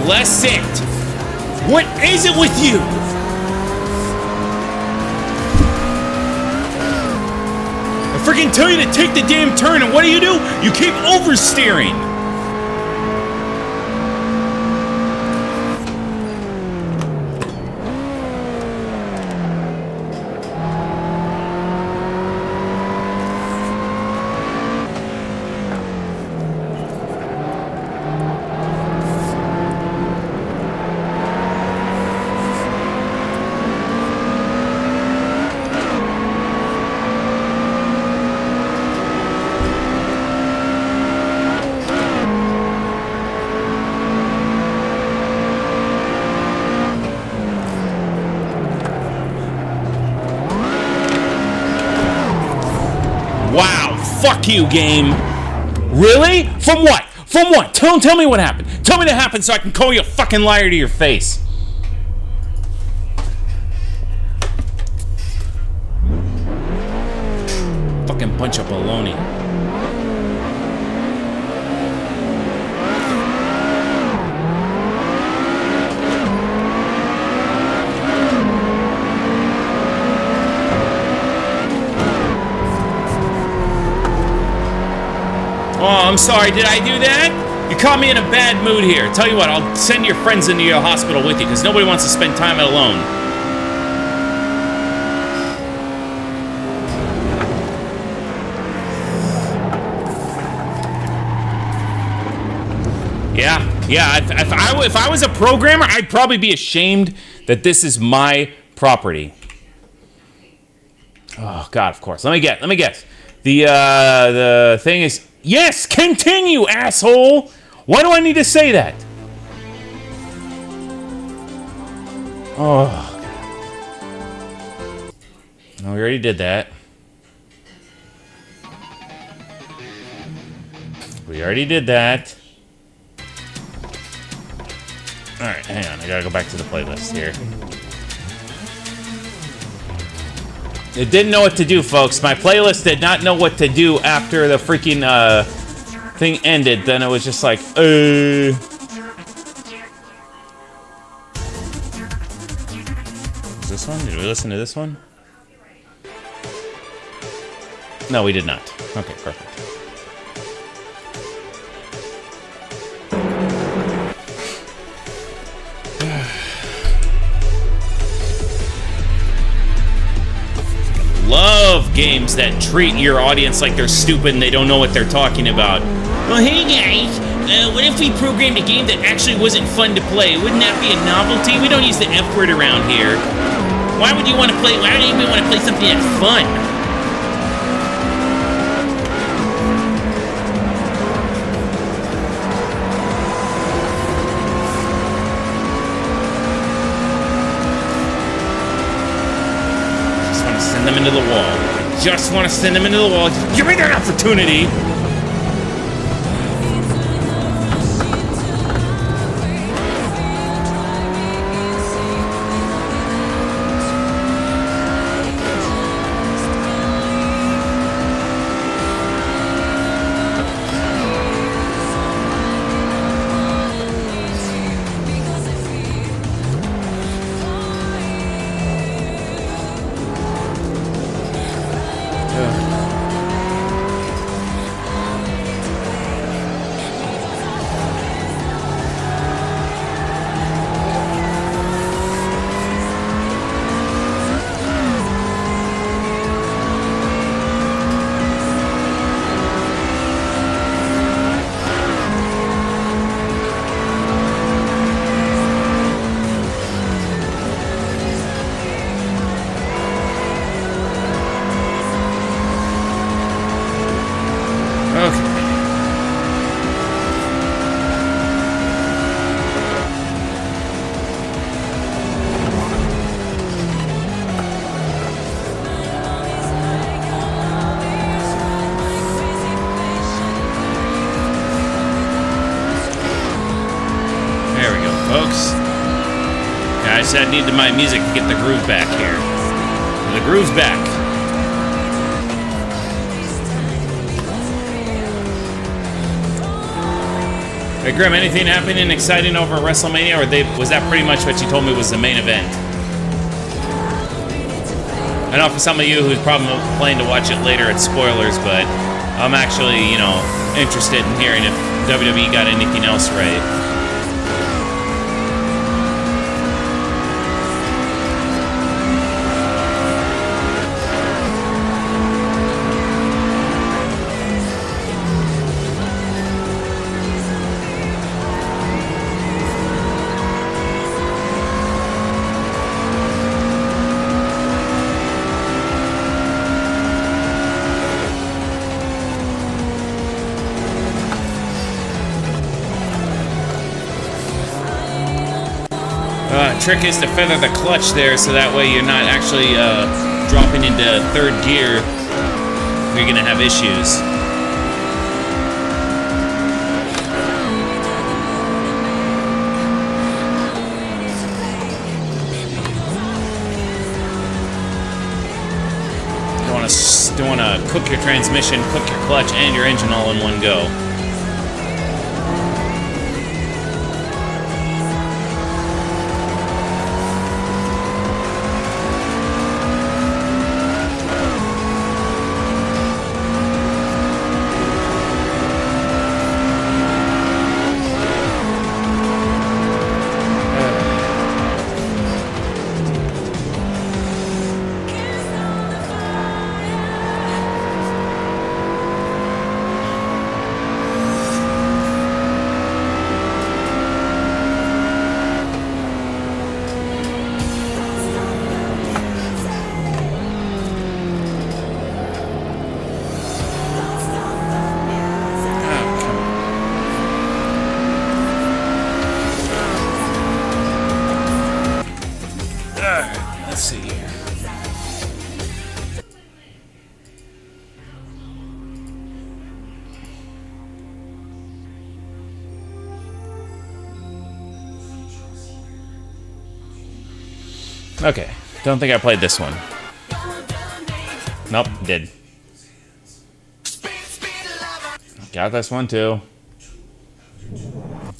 Bless it. What is it with you? I freaking tell you to take the damn turn, and what do? You keep oversteering. Wow, fuck you, game. Really? From what? From what? Tell me what happened. Tell me what happened so I can call you a fucking liar to your face. Fucking bunch of baloney. Oh, I'm sorry. Did I do that? You caught me in a bad mood here. Tell you what, I'll send your friends into your hospital with you because nobody wants to spend time alone. Yeah. If I was a programmer, I'd probably be ashamed that this is my property. Oh God, of course. Let me guess. The thing is. Yes, continue, asshole! Why do I need to say that? Oh. No, we already did that. Alright, hang on. I gotta go back to the playlist here. It didn't know what to do, folks. My playlist did not know what to do after the freaking thing ended. Then it was just like, Is this one? Did we listen to this one? No, we did not. Okay, perfect. Love games that treat your audience like they're stupid and they don't know what they're talking about. Well, hey guys, what if we programmed a game that actually wasn't fun to play? Wouldn't that be a novelty? We don't use the F word around here. Why would you want to play? Why would anybody want to play something that's fun? Send them into the wall. Just want to send them into the wall. Just give me that opportunity. Folks, I said I needed my music to get the groove back here. The groove's back. Hey, Grim, anything happening exciting over at WrestleMania, or was that pretty much what you told me was the main event? I know for some of you who's probably planning to watch it later, it's spoilers, but I'm actually, you know, interested in hearing if WWE got anything else right. Trick is to feather the clutch there, so that way you're not actually dropping into third gear. You're gonna have issues. Don't want to cook your transmission, cook your clutch, and your engine all in one go. Let's see here. Okay, don't think I played this one. Nope, did. Got this one too.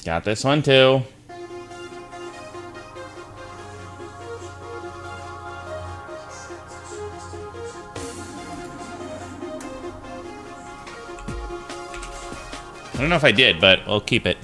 Got this one too. I don't know if I did, but we'll keep it.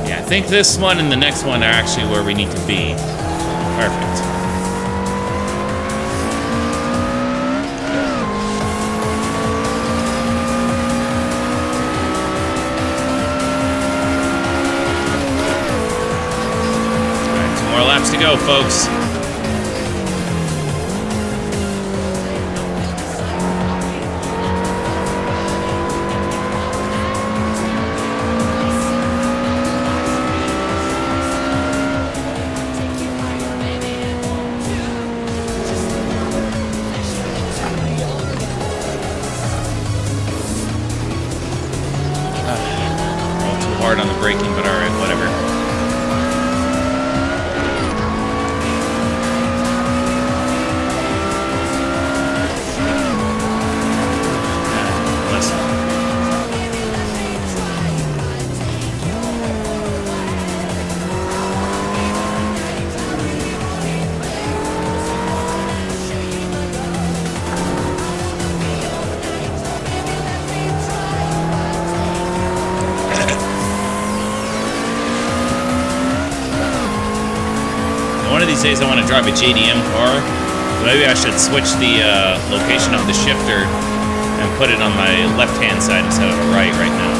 I think this one and the next one are actually where we need to be. Perfect. Alright, 2 more laps to go, folks. Hard on the braking, but alright, whatever. One of these days I want to drive a JDM car. Maybe I should switch the location of the shifter and put it on my left-hand side instead of the right now.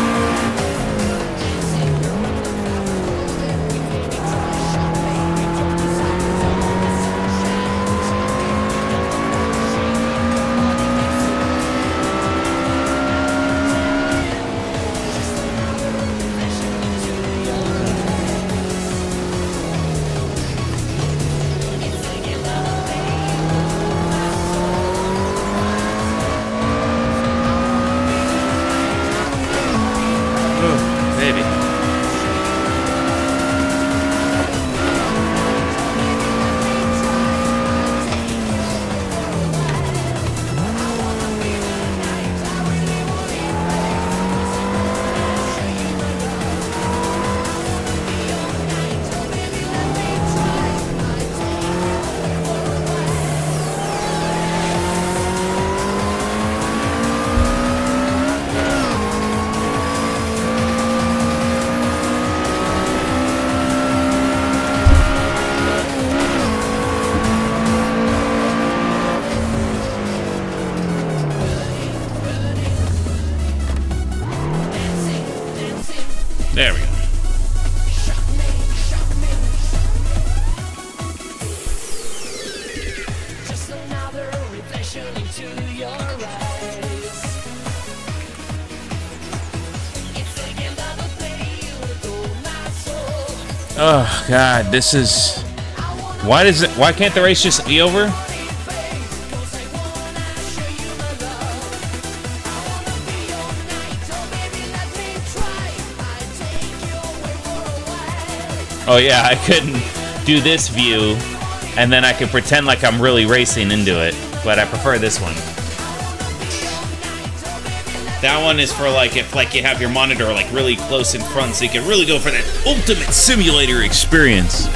There we go. Oh God, this is. Why can't the race just be over? Oh yeah, I couldn't do this view, and then I could pretend like I'm really racing into it, but I prefer this one. That one is for like if like you have your monitor like really close in front, so you can really go for that ultimate simulator experience.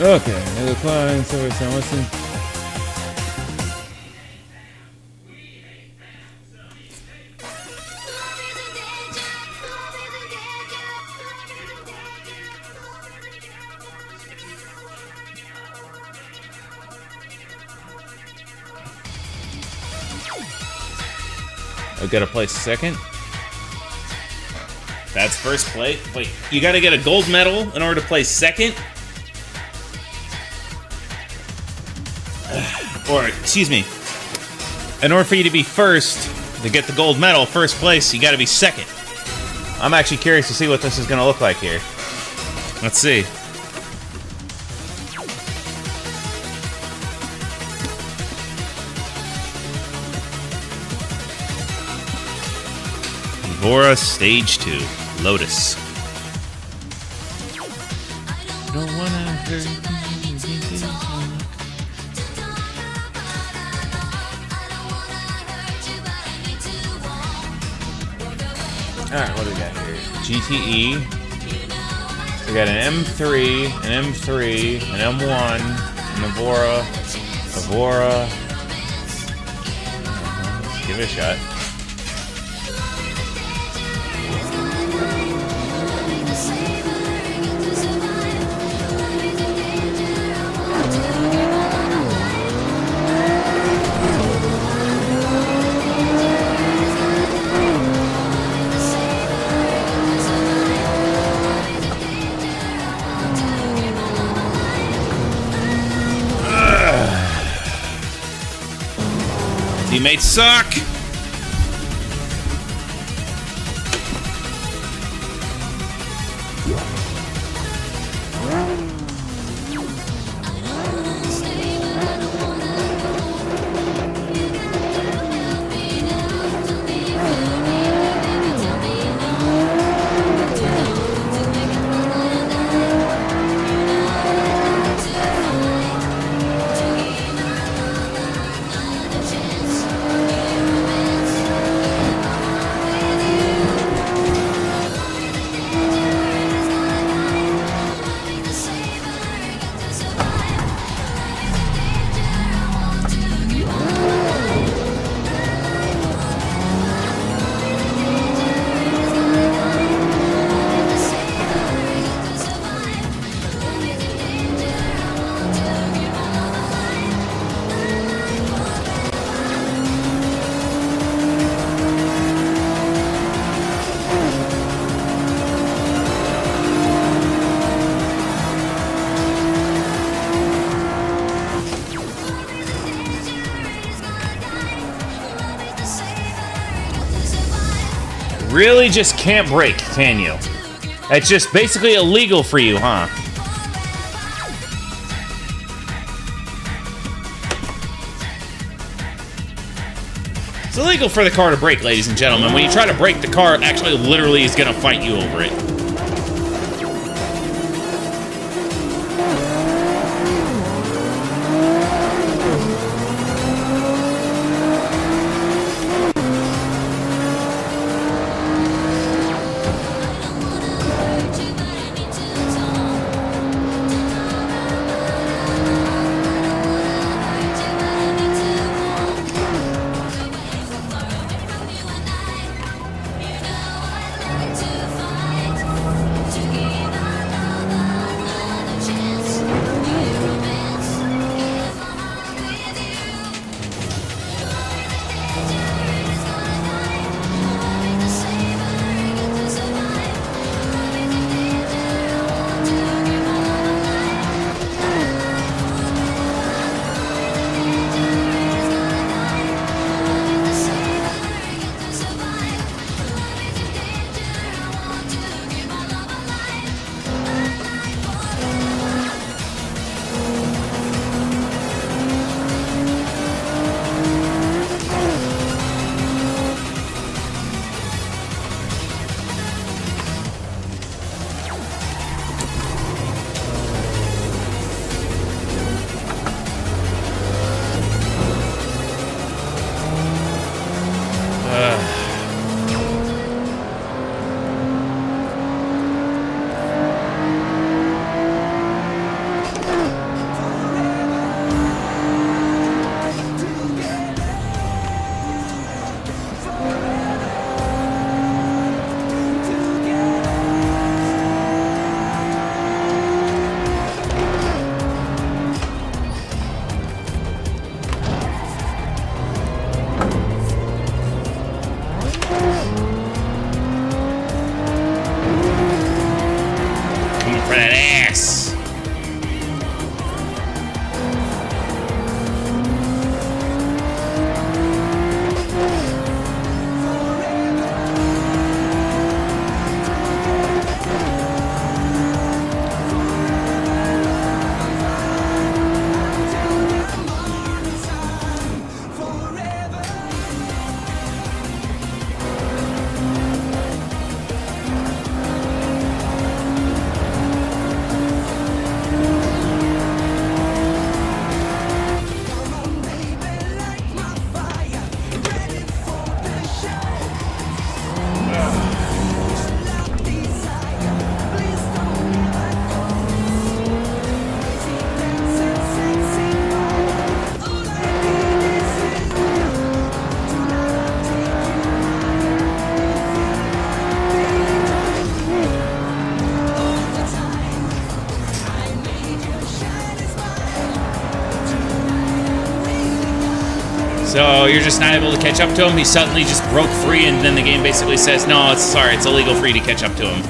Okay, another client, so it's listen. I gotta place second. That's first place. Wait, you gotta get a gold medal in order to place second? Or, excuse me, in order for you to be first, to get the gold medal, first place, you gotta be second. I'm actually curious to see what this is gonna look like here. Let's see. Evora Stage 2, Lotus. Don't wanna hurt you. Alright, what do we got here? GTE. We got an M3, an M3, an M1, an Evora. Let's give it a shot. Teammates suck! Really just can't brake, can you? It's just basically illegal for you, huh? It's illegal for the car to brake, ladies and gentlemen. When you try to brake, the car actually literally is gonna fight you over it. So you're just not able to catch up to him. He suddenly just broke free, and then the game basically says, "No, it's sorry, it's illegal for you to catch up to him."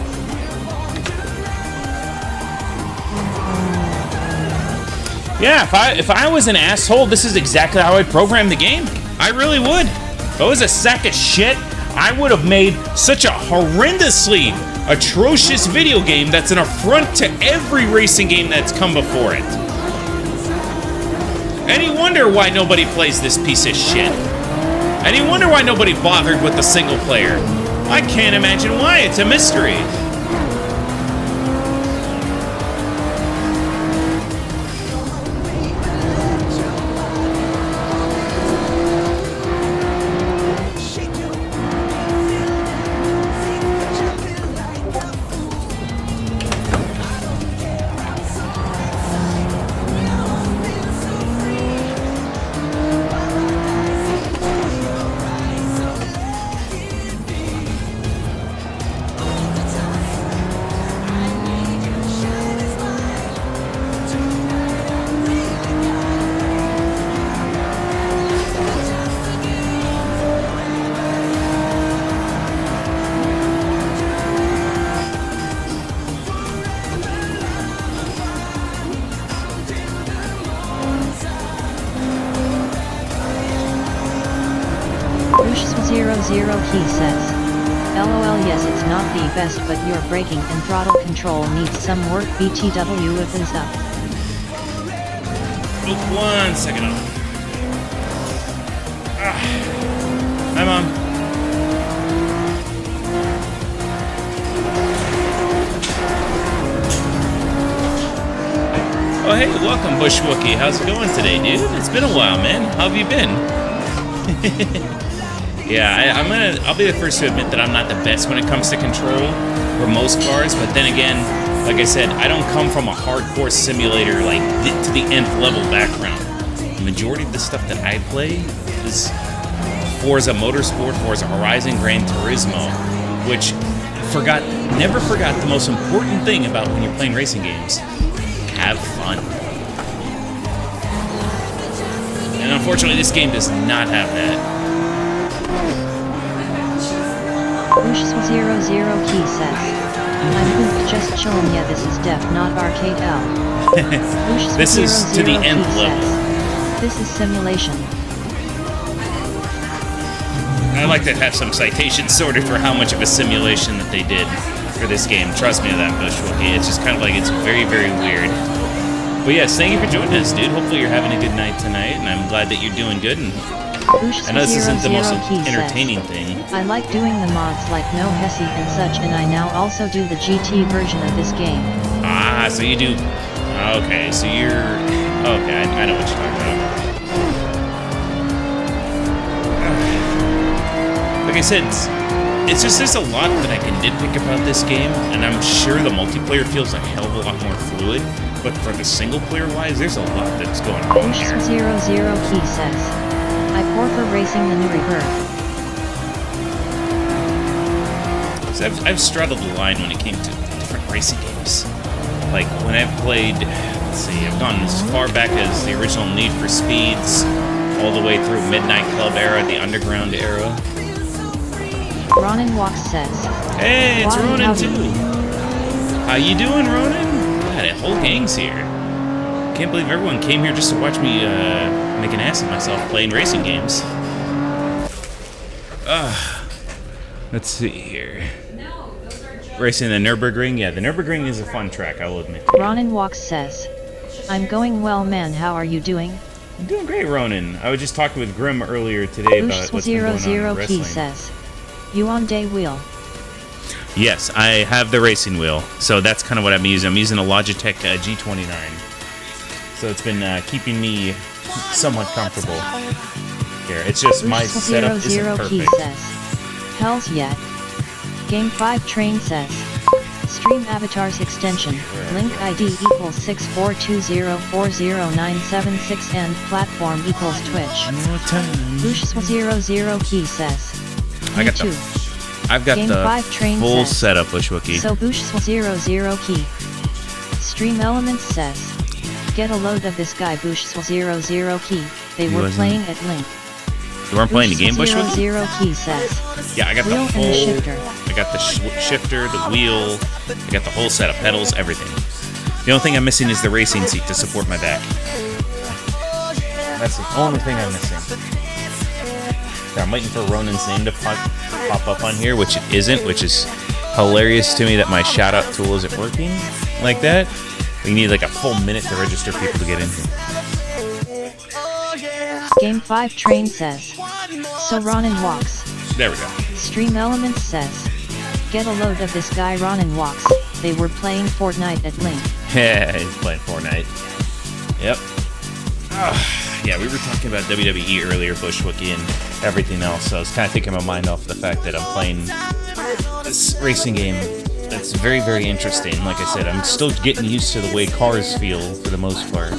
Yeah, if I was an asshole, this is exactly how I'd program the game. I really would. If I was a sack of shit, I would have made such a horrendously atrocious video game that's an affront to every racing game that's come before it. Any wonder why nobody plays this piece of shit? Any wonder why nobody bothered with the single player? I can't imagine why. It's a mystery. Zero he says. LOL, yes, it's not the best, but your braking and throttle control needs some work. BTW opens up. Oh, 1 second. Hi, Mom. Oh, hey, welcome, Bush Wookie. How's it going today, dude? It's been a while, man. How have you been? Yeah, I'll be the first to admit that I'm not the best when it comes to control for most cars, but then again, like I said, I don't come from a hardcore simulator, like, to the nth level background. The majority of the stuff that I play is Forza Motorsport, Forza Horizon, Gran Turismo, which never forgot the most important thing about when you're playing racing games. Have fun. And unfortunately, this game does not have that. Bush00 key says. I'm Luke, just chillin', yeah, this is def, not arcade L. This is to the nth level. Says, this is simulation. I'd like to have some citations sorted for how much of a simulation that they did for this game. Trust me on that, Bushwookie. It's just kind of like, it's very, very weird. But yes, thank you for joining us, dude. Hopefully you're having a good night tonight, and I'm glad that you're doing good. And I know this isn't the most entertaining thing. I like doing the mods like No Hesse and such, and I now also do the GT version of this game. Ah, so you do... Okay, so you're... Okay, I know what you're talking about. Like I said, it's just there's a lot that I can nitpick about this game, and I'm sure the multiplayer feels a hell of a lot more fluid, but for the single player wise, there's a lot that's going wrong here. Bush00 key says, I prefer racing the new Rebirth. So I've straddled the line when it came to different racing games. Like when I've played, let's see, I've gone as far back as the original Need for Speeds, all the way through Midnight Club era, the Underground era. Ronan Walks says, hey, it's Ronan too. How you doing, Ronan? God, a whole gang's here. Can't believe everyone came here just to watch me make an ass of myself playing racing games. Let's see here. Racing the Nürburgring? Yeah, the Nürburgring is a fun track, I will admit. Ronan Walks says, I'm going well, man. How are you doing? I'm doing great, Ronan. I was just talking with Grim earlier today about what's been going on in wrestling. Says, you on day wheel? Yes, I have the racing wheel, so that's kind of what I'm using. I'm using a Logitech G29. So it's been keeping me somewhat comfortable. Here, it's just my setup isn't perfect. Says, Hells yet. Game 5 Train says, Stream Avatars extension, link ID equals 6420400976 and platform equals Twitch. Bush00 key says, I've got Game the 5 train full says, setup, Bushwookie. So Bush00 key. Stream Elements says, get a load of this guy Bush00 key. They were playing at Link. You weren't playing the game, Bushwick? Zero Key says. Yeah, I got the Wheel and the whole. shifter. I got the shifter, the wheel. I got the whole set of pedals, everything. The only thing I'm missing is the racing seat to support my back. That's the only thing I'm missing. So I'm waiting for Ronan's name to pop up on here, which it isn't, which is hilarious to me that my shout-out tool isn't working like that. We need like a full minute to register people to get in here. Game 5 Train says. So Ronan walks. There we go. Stream Elements says. Get a load of this guy Ronan walks. They were playing Fortnite at Link. Yeah, he's playing Fortnite. Yep. Yeah, we were talking about WWE earlier, Bushwookie, and everything else, so I was kind of taking my mind off the fact that I'm playing this racing game that's very, very interesting. Like I said, I'm still getting used to the way cars feel for the most part.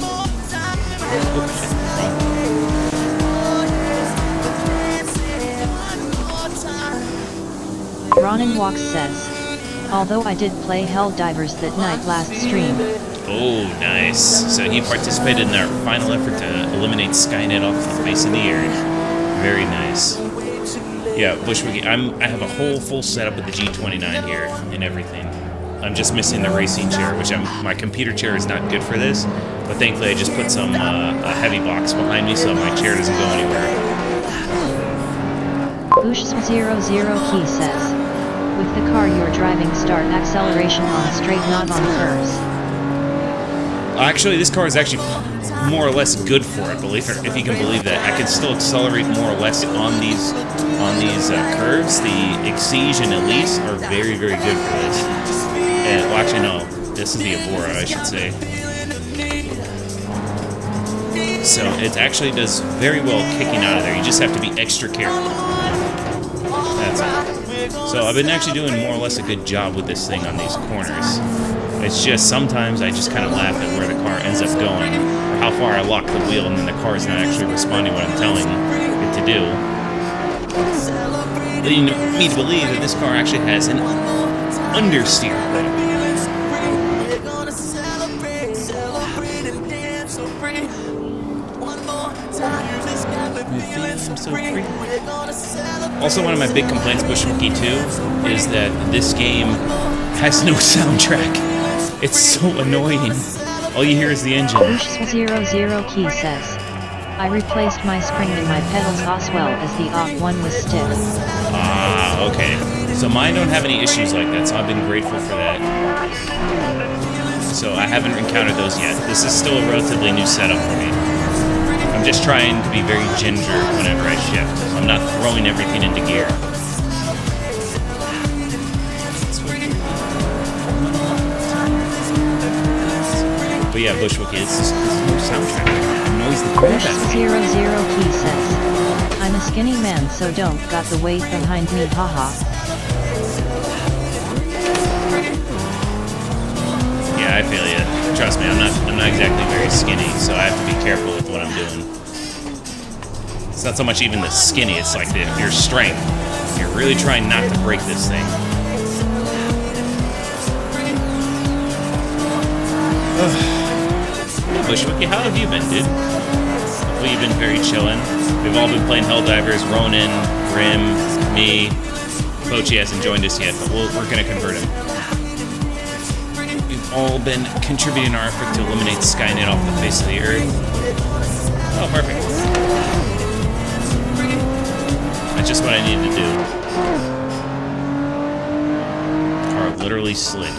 Ronan Walks says. Although I did play Helldivers that night last stream. Oh, nice. So he participated in our final effort to eliminate Skynet off the face of the earth. Very nice. Yeah, Bushwookie, I have a whole full setup with the G29 here and everything. I'm just missing the racing chair, which my computer chair is not good for this, but thankfully I just put some a heavy box behind me so my chair doesn't go anywhere. Bush00 Key says. With the car you're driving, start acceleration on straight, not on curves. Actually, this car is actually more or less good for it, if you can believe that. I can still accelerate more or less on these curves. The Exige and Elise are very, very good for this. And, well, actually, no. This is the Evora, I should say. So it actually does very well kicking out of there. You just have to be extra careful. That's all. So I've been actually doing more or less a good job with this thing on these corners. It's just sometimes I just kind of laugh at where the car ends up going, or how far I lock the wheel and then the car is not actually responding what I'm telling it to do. Leading me to believe that this car actually has an understeer. Also, one of my big complaints, Bushwookie 2, is that this game has no soundtrack. It's so annoying. All you hear is the engine. Bush00 Key says. I replaced my spring in my pedals as well as the off one was stiff. Ah, okay. So mine don't have any issues like that, so I've been grateful for that. So I haven't encountered those yet. This is still a relatively new setup for me. I'm just trying to be very ginger whenever I shift. I'm not throwing everything into gear. But yeah, Bushwookie, it's just no soundtrack. It annoys the crap out of me. Bush00 Key says. I'm a skinny man, so don't got the weight behind me, haha. Yeah, I feel you. Trust me, I'm not exactly very skinny, so I have to be careful with what I'm doing. It's not so much even the skinny, it's like your strength. You're really trying not to break this thing. Bushwookie, how have you been, dude? Well, you've been very chillin'. We've all been playing Helldivers. Ronan, Grim, me. Pochi hasn't joined us yet, but we're gonna convert him. We've all been contributing our effort to eliminate Skynet off the face of the earth. Oh, perfect. That's just what I needed to do. Car literally slid.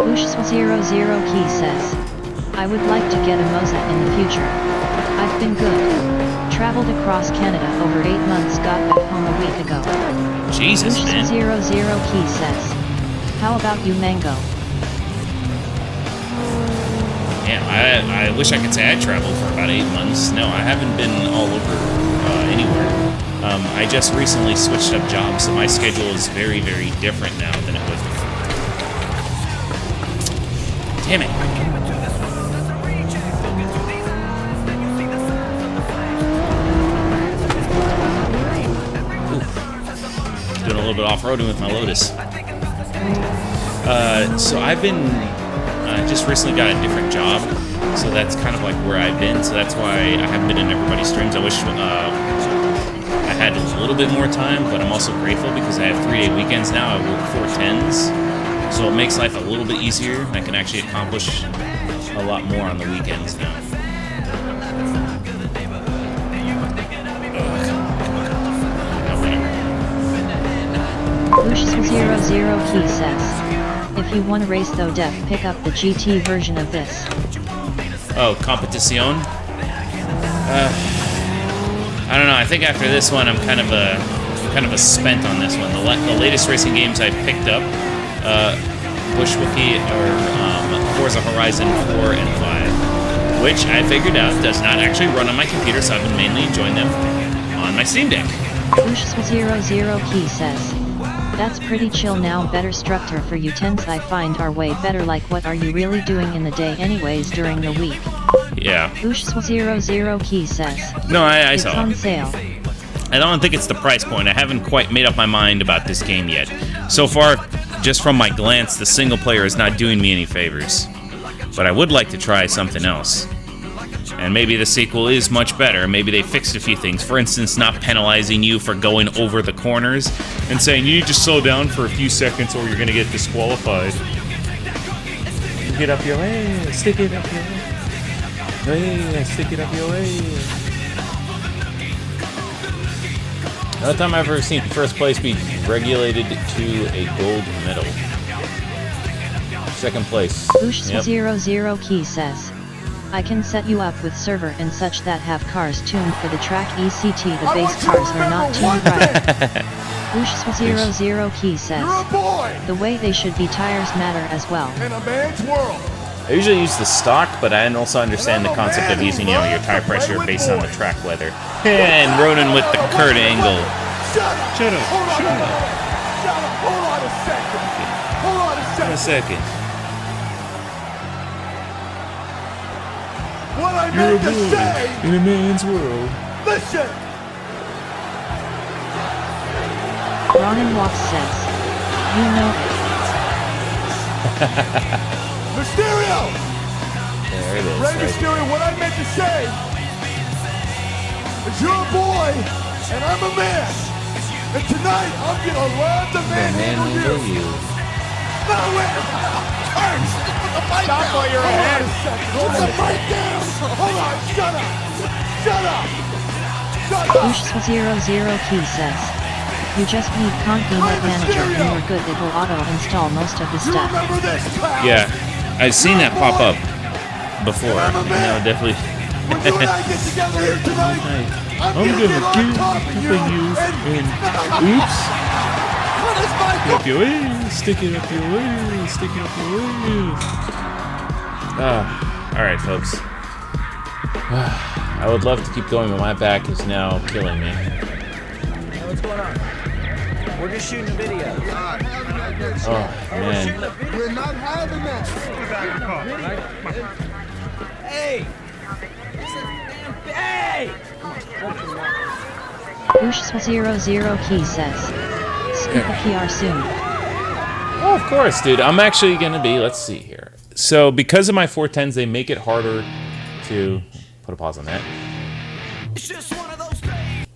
Bush00 Key says. I would like to get a Moza in the future. I've been good. Traveled across Canada over 8 months, got back home a week ago. Jesus, man. Bush00 Key says. How about you, Mango? Yeah, I wish I could say I traveled for about 8 months. No, I haven't been all over anywhere. I just recently switched up jobs, so my schedule is very, very different now than it was before. Damn it. Doing a little bit off-roading with my Lotus. So I've been just recently got a different job, so that's kind of like where I've been. So that's why I haven't been in everybody's streams. I wish I had a little bit more time, but I'm also grateful because I have 3-day weekends now. I work 4/10s, so it makes life a little bit easier. I can actually accomplish a lot more on the weekends now. Bush00 Key says, if you want to race though def, pick up the GT version of this. Oh, Competición? I don't know. I think after this one, I'm kind of a spent on this one. The latest racing games I picked up, Bushwookie or Forza Horizon 4 and 5, which I figured out does not actually run on my computer, so I've been mainly enjoying them on my Steam Deck. Bush00 Key says, that's pretty chill now. Better structure for you 10s I find are way better. Like, what are you really doing in the day anyways during the week? Yeah. Bush00 Key says, no, I it's saw on it. sale. I don't think it's the price point. I haven't quite made up my mind about this game yet. So far, just from my glance, the single player is not doing me any favors. But I would like to try something else. And maybe the sequel is much better. Maybe they fixed a few things. For instance, not penalizing you for going over the corners and saying you need to slow down for a few seconds or you're going to get disqualified. Stick it up your way. Stick it up your way. Stick it up your way. Another time I've ever seen first place be regulated to a gold medal. Second place. Bush00 Key says, I can set you up with server and such that have cars tuned for the track ECT. The base cars are not tuned right. Bush00 Key says, the way they should be tires matter as well. In a man's world. I usually use the stock, but I also understand the concept of using, your tire pressure based on the track weather. And Ronan with the Kurt angle. Shut up. Hold on a second. Hold on a second. What I meant to say in a man's world. Listen. Ronan Walks says, you know it. Mysterio! There it is. Rey Mysterio, what I meant to say is you're a boy and I'm a man. And tonight I'm gonna learn to manhandle you. No, wait! Turn! Stop while you're ahead. Hold the fight down! Hold on, shut up! Shut up! Shut up! Bush00 Key says, you just need Conk Net Manager and you're good. It will auto-install most of the You stuff. remember this, pal? Yeah, I've seen that pop up before. No, definitely. When you and I get together here tonight, I'm gonna get on top of you and Oops. what is my Stick it up your way. Stick it up your way. Stick it up your way. All right, folks. I would love to keep going, but my back is now killing me. What's going on? We're just shooting a video. Oh, man. We're not having that. Hey! Hey! Bush00 Key says, scoop a PR soon. Oh, of course, dude. I'm actually going to be, let's see here. So, because of my 410s, they make it harder to, put a pause on that. It's just one of those days.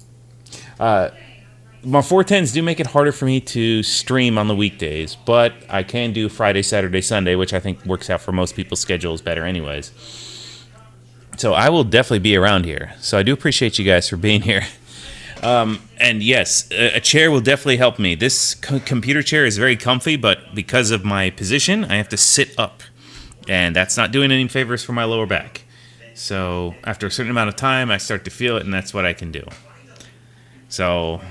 My 410s do make it harder for me to stream on the weekdays, but I can do Friday, Saturday, Sunday, which I think works out for most people's schedules better anyways. So I will definitely be around here. So I do appreciate you guys for being here. And yes, a chair will definitely help me. This computer chair is very comfy, but because of my position, I have to sit up. And that's not doing any favors for my lower back. So after a certain amount of time, I start to feel it, and that's what I can do. So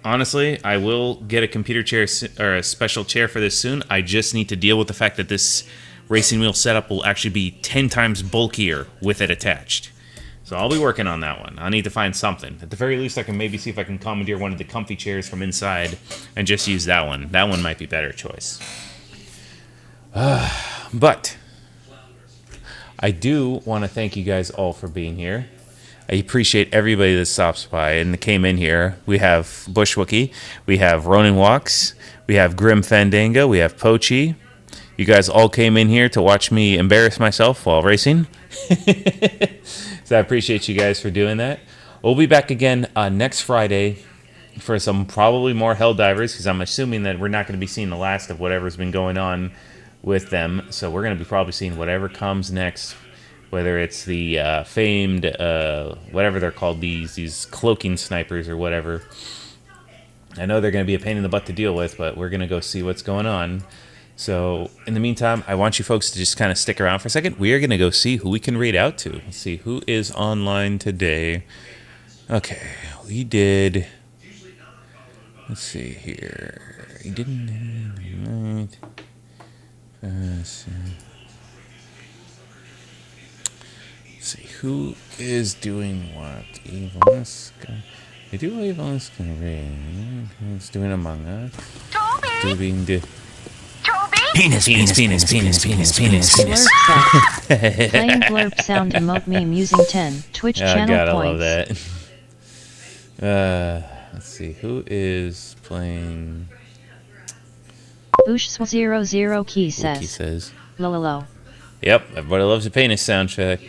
honestly, I will get a computer chair or a special chair for this soon. I just need to deal with the fact that this racing wheel setup will actually be 10 times bulkier with it attached. So I'll be working on that one. I'll need to find something. At the very least, I can maybe see if I can commandeer one of the comfy chairs from inside and just use that one. That one might be a better choice. But I do want to thank you guys all for being here. I appreciate everybody that stops by and came in here. We have Bushwookie, we have Ronin Walks, we have Grim Fandango, we have Pochi. You guys all came in here to watch me embarrass myself while racing. So I appreciate you guys for doing that. We'll be back again next Friday for some probably more Helldivers, because I'm assuming that we're not going to be seeing the last of whatever's been going on with them. So we're going to be probably seeing whatever comes next, whether it's the famed, whatever they're called, these cloaking snipers or whatever. I know they're going to be a pain in the butt to deal with, but we're going to go see what's going on. So, in the meantime, I want you folks to just kind of stick around for a second. We are going to go see who we can raid out to. Let's see who is online today. Okay, we did... Let's see here. He didn't... Let's see, who is doing what? Eviliska. They do Eviliska raid. Who's doing Among Us? Toby! Penis. Playing blurb sound emote meme using 10 Twitch channel gotta points. love that. Let's see, who is playing? Boosh00 Key says. He says. Lololo. Yep, everybody loves a penis sound check.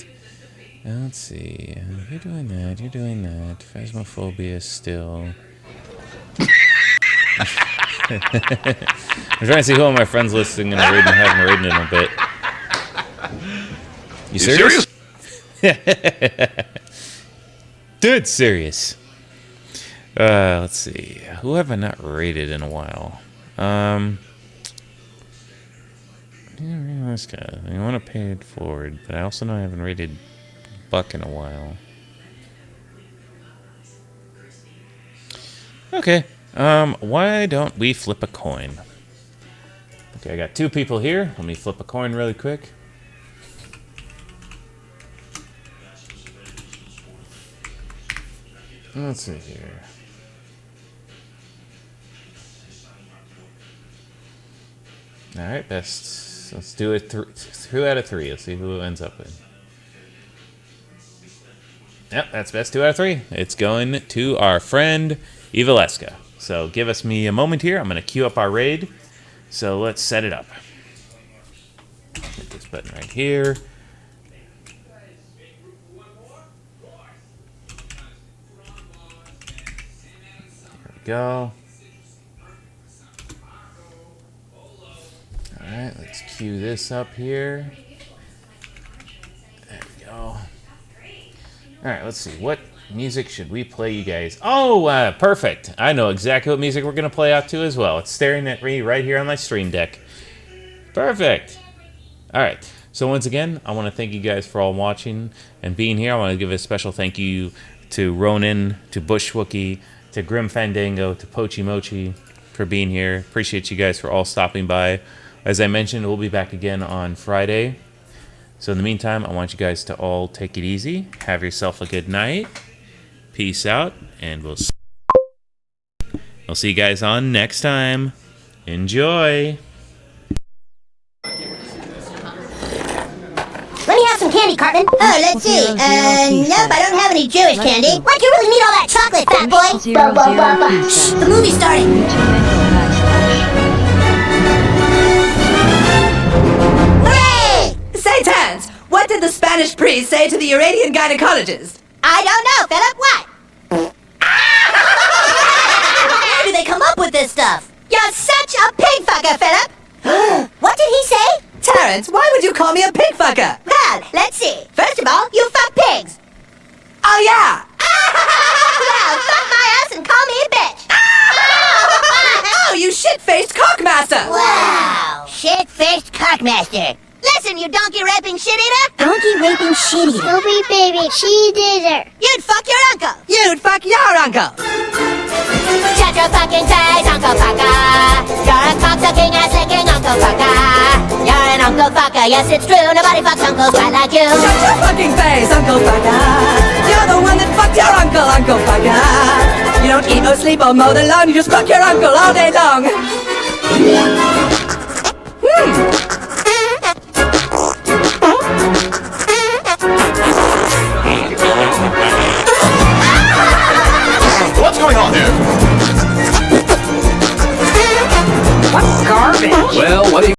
Let's see, you're doing that. Phasmophobia still. I'm trying to see who on my friends list I'm going to raid and haven't raided in a bit. You serious? Dude, serious. Let's see. Who have I not raided in a while? This guy. I want to pay it forward, but I also know I haven't raided Buck in a while. Okay. Why don't we flip a coin? Okay, I got 2 people here. Let me flip a coin really quick. Let's see here. Alright, best. Let's do it 2 out of 3. Let's see who it ends up with. Yep, that's best 2 out of 3. It's going to our friend Eviliska. So give us me a moment here. I'm going to queue up our raid. So let's set it up. Hit this button right here. There we go. Alright, let's queue this up here. There we go. Alright, let's see. What music should we play, you guys? Oh, perfect. I know exactly what music we're going to play out to as well. It's staring at me right here on my stream deck. Perfect. Alright, so once again, I want to thank you guys for all watching and being here. I want to give a special thank you to Ronin, to Bushwookie, to Grim Fandango, to Pochi Mochi for being here. Appreciate you guys for all stopping by. As I mentioned, we'll be back again on Friday. So in the meantime, I want you guys to all take it easy. Have yourself a good night. Peace out, and we'll see you guys on next time. Enjoy. Let me have some candy, Cartman. Oh, let's see. Nope, I don't have any Jewish candy. Why'd you really need all that chocolate, fat boy? Shh, the movie's starting. Hooray! Satans! What did the Spanish priest say to the Iranian gynecologist? I don't know, Philip. What? Where do they come up with this stuff? You're such a pig fucker, Philip. What did he say? Terrence, why would you call me a pig fucker? Well, let's see. First of all, you fuck pigs. Oh, yeah! Well, fuck my ass and call me a bitch. Oh, you shit-faced cockmaster! Wow. Shit-faced cockmaster. Listen, you donkey-raping shit-eater. Donkey-raping shit-eater. Dopey baby shit-eater. You'd fuck your uncle. You'd fuck your uncle. Shut your fucking face, Uncle Fucker. You're a cocksucking ass-licking Uncle Fucker. You're an Uncle Fucker, yes it's true. Nobody fucks uncles quite like you. Shut your fucking face, Uncle Fucker. You're the one that fucked your uncle, Uncle Fucker. You don't eat or sleep or mow the lawn. You just fuck your uncle all day long.